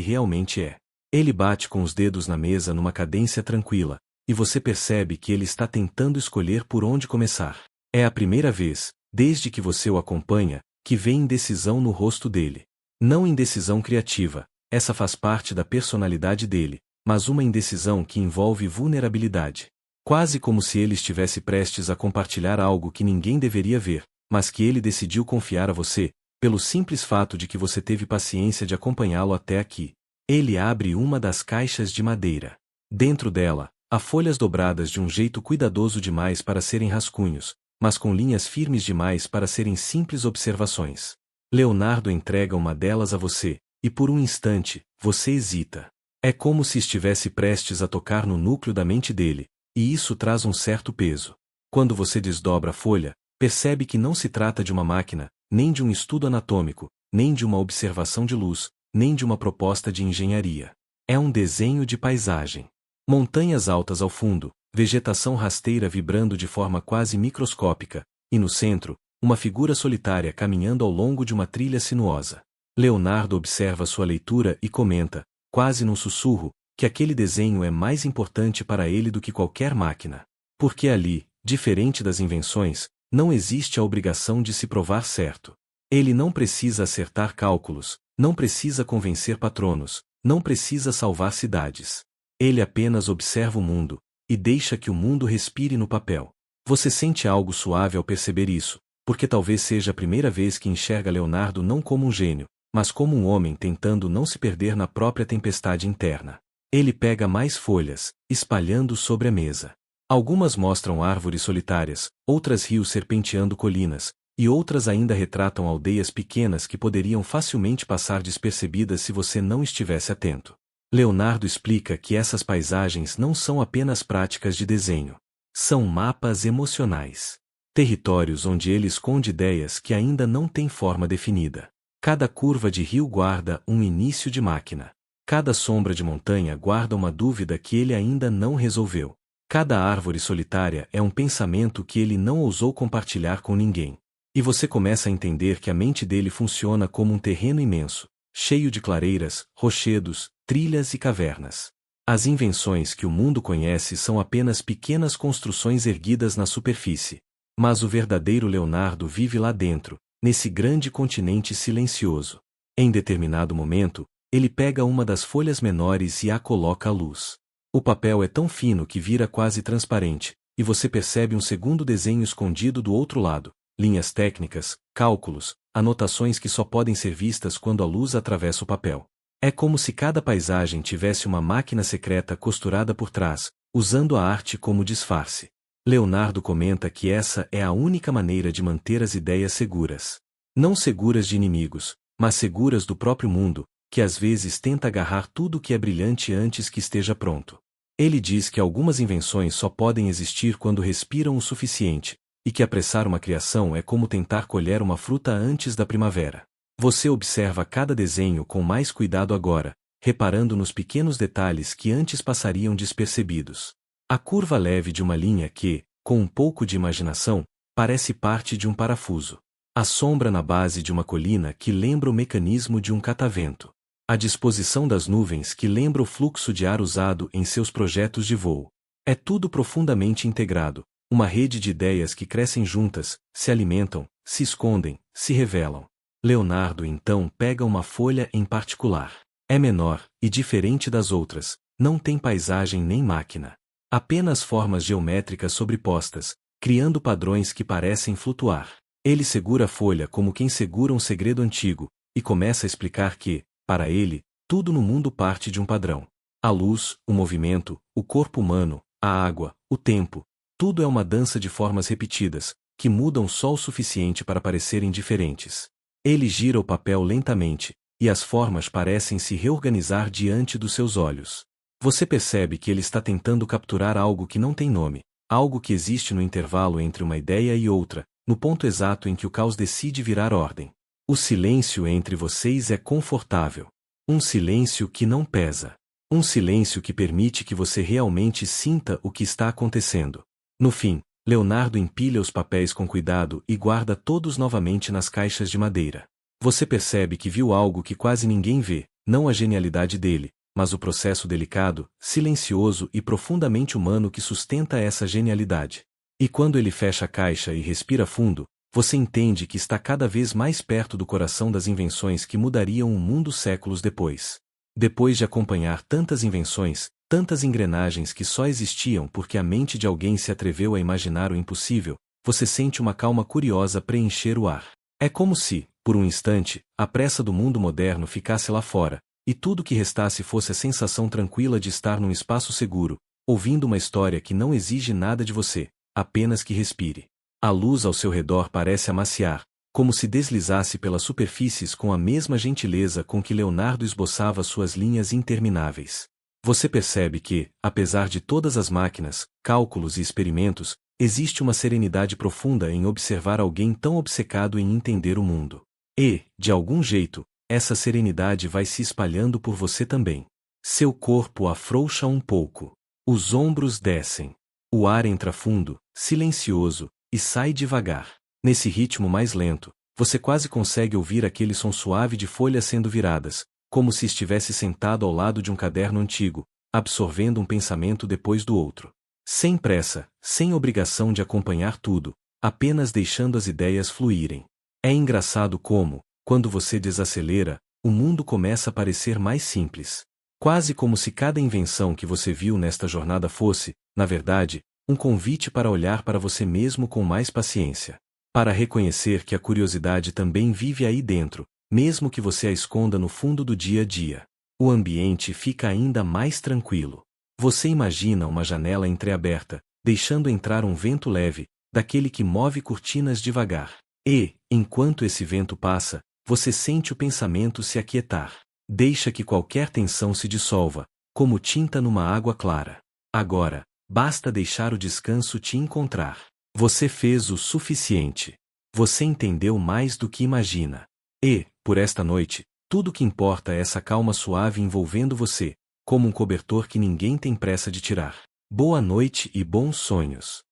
[SPEAKER 1] realmente é. Ele bate com os dedos na mesa numa cadência tranquila, e você percebe que ele está tentando escolher por onde começar. É a primeira vez, desde que você o acompanha, que vê indecisão no rosto dele. Não indecisão criativa, essa faz parte da personalidade dele, mas uma indecisão que envolve vulnerabilidade. Quase como se ele estivesse prestes a compartilhar algo que ninguém deveria ver, mas que ele decidiu confiar a você, pelo simples fato de que você teve paciência de acompanhá-lo até aqui. Ele abre uma das caixas de madeira. Dentro dela, há folhas dobradas de um jeito cuidadoso demais para serem rascunhos, mas com linhas firmes demais para serem simples observações. Leonardo entrega uma delas a você, e por um instante, você hesita. É como se estivesse prestes a tocar no núcleo da mente dele, e isso traz um certo peso. Quando você desdobra a folha, percebe que não se trata de uma máquina, nem de um estudo anatômico, nem de uma observação de luz, nem de uma proposta de engenharia. É um desenho de paisagem. Montanhas altas ao fundo, vegetação rasteira vibrando de forma quase microscópica, e no centro, uma figura solitária caminhando ao longo de uma trilha sinuosa. Leonardo observa sua leitura e comenta, quase num sussurro, que aquele desenho é mais importante para ele do que qualquer máquina. Porque ali, diferente das invenções, não existe a obrigação de se provar certo. Ele não precisa acertar cálculos, não precisa convencer patronos, não precisa salvar cidades. Ele apenas observa o mundo, e deixa que o mundo respire no papel. Você sente algo suave ao perceber isso, porque talvez seja a primeira vez que enxerga Leonardo não como um gênio, mas como um homem tentando não se perder na própria tempestade interna. Ele pega mais folhas, espalhando sobre a mesa. Algumas mostram árvores solitárias, outras rios serpenteando colinas, e outras ainda retratam aldeias pequenas que poderiam facilmente passar despercebidas se você não estivesse atento. Leonardo explica que essas paisagens não são apenas práticas de desenho. São mapas emocionais. Territórios onde ele esconde ideias que ainda não têm forma definida. Cada curva de rio guarda um início de máquina. Cada sombra de montanha guarda uma dúvida que ele ainda não resolveu. Cada árvore solitária é um pensamento que ele não ousou compartilhar com ninguém. E você começa a entender que a mente dele funciona como um terreno imenso, cheio de clareiras, rochedos, trilhas e cavernas. As invenções que o mundo conhece são apenas pequenas construções erguidas na superfície. Mas o verdadeiro Leonardo vive lá dentro, nesse grande continente silencioso. Em determinado momento, ele pega uma das folhas menores e a coloca à luz. O papel é tão fino que vira quase transparente, e você percebe um segundo desenho escondido do outro lado, linhas técnicas, cálculos, anotações que só podem ser vistas quando a luz atravessa o papel. É como se cada paisagem tivesse uma máquina secreta costurada por trás, usando a arte como disfarce. Leonardo comenta que essa é a única maneira de manter as ideias seguras. Não seguras de inimigos, mas seguras do próprio mundo, que às vezes tenta agarrar tudo que é brilhante antes que esteja pronto. Ele diz que algumas invenções só podem existir quando respiram o suficiente, e que apressar uma criação é como tentar colher uma fruta antes da primavera. Você observa cada desenho com mais cuidado agora, reparando nos pequenos detalhes que antes passariam despercebidos. A curva leve de uma linha que, com um pouco de imaginação, parece parte de um parafuso. A sombra na base de uma colina que lembra o mecanismo de um catavento. A disposição das nuvens que lembra o fluxo de ar usado em seus projetos de voo. É tudo profundamente integrado, uma rede de ideias que crescem juntas, se alimentam, se escondem, se revelam. Leonardo então pega uma folha em particular. É menor, e diferente das outras, não tem paisagem nem máquina. Apenas formas geométricas sobrepostas, criando padrões que parecem flutuar. Ele segura a folha como quem segura um segredo antigo, e começa a explicar que, para ele, tudo no mundo parte de um padrão. A luz, o movimento, o corpo humano, a água, o tempo, tudo é uma dança de formas repetidas, que mudam só o suficiente para parecerem diferentes. Ele gira o papel lentamente, e as formas parecem se reorganizar diante dos seus olhos. Você percebe que ele está tentando capturar algo que não tem nome, algo que existe no intervalo entre uma ideia e outra, no ponto exato em que o caos decide virar ordem. O silêncio entre vocês é confortável. Um silêncio que não pesa. Um silêncio que permite que você realmente sinta o que está acontecendo. No fim, Leonardo empilha os papéis com cuidado e guarda todos novamente nas caixas de madeira. Você percebe que viu algo que quase ninguém vê, não a genialidade dele, mas o processo delicado, silencioso e profundamente humano que sustenta essa genialidade. E quando ele fecha a caixa e respira fundo, você entende que está cada vez mais perto do coração das invenções que mudariam o mundo séculos depois. Depois de acompanhar tantas invenções, tantas engrenagens que só existiam porque a mente de alguém se atreveu a imaginar o impossível, você sente uma calma curiosa preencher o ar. É como se, por um instante, a pressa do mundo moderno ficasse lá fora, e tudo que restasse fosse a sensação tranquila de estar num espaço seguro, ouvindo uma história que não exige nada de você, apenas que respire. A luz ao seu redor parece amaciar, como se deslizasse pelas superfícies com a mesma gentileza com que Leonardo esboçava suas linhas intermináveis. Você percebe que, apesar de todas as máquinas, cálculos e experimentos, existe uma serenidade profunda em observar alguém tão obcecado em entender o mundo. E, de algum jeito, essa serenidade vai se espalhando por você também. Seu corpo afrouxa um pouco. Os ombros descem. O ar entra fundo, silencioso, e sai devagar. Nesse ritmo mais lento, você quase consegue ouvir aquele som suave de folhas sendo viradas, como se estivesse sentado ao lado de um caderno antigo, absorvendo um pensamento depois do outro. Sem pressa, sem obrigação de acompanhar tudo, apenas deixando as ideias fluírem. É engraçado como, quando você desacelera, o mundo começa a parecer mais simples. Quase como se cada invenção que você viu nesta jornada fosse, na verdade, um convite para olhar para você mesmo com mais paciência. Para reconhecer que a curiosidade também vive aí dentro, mesmo que você a esconda no fundo do dia a dia. O ambiente fica ainda mais tranquilo. Você imagina uma janela entreaberta, deixando entrar um vento leve, daquele que move cortinas devagar. E, enquanto esse vento passa, você sente o pensamento se aquietar. Deixa que qualquer tensão se dissolva, como tinta numa água clara. Agora, basta deixar o descanso te encontrar. Você fez o suficiente. Você entendeu mais do que imagina. E, por esta noite, tudo que importa é essa calma suave envolvendo você, como um cobertor que ninguém tem pressa de tirar. Boa noite e bons sonhos.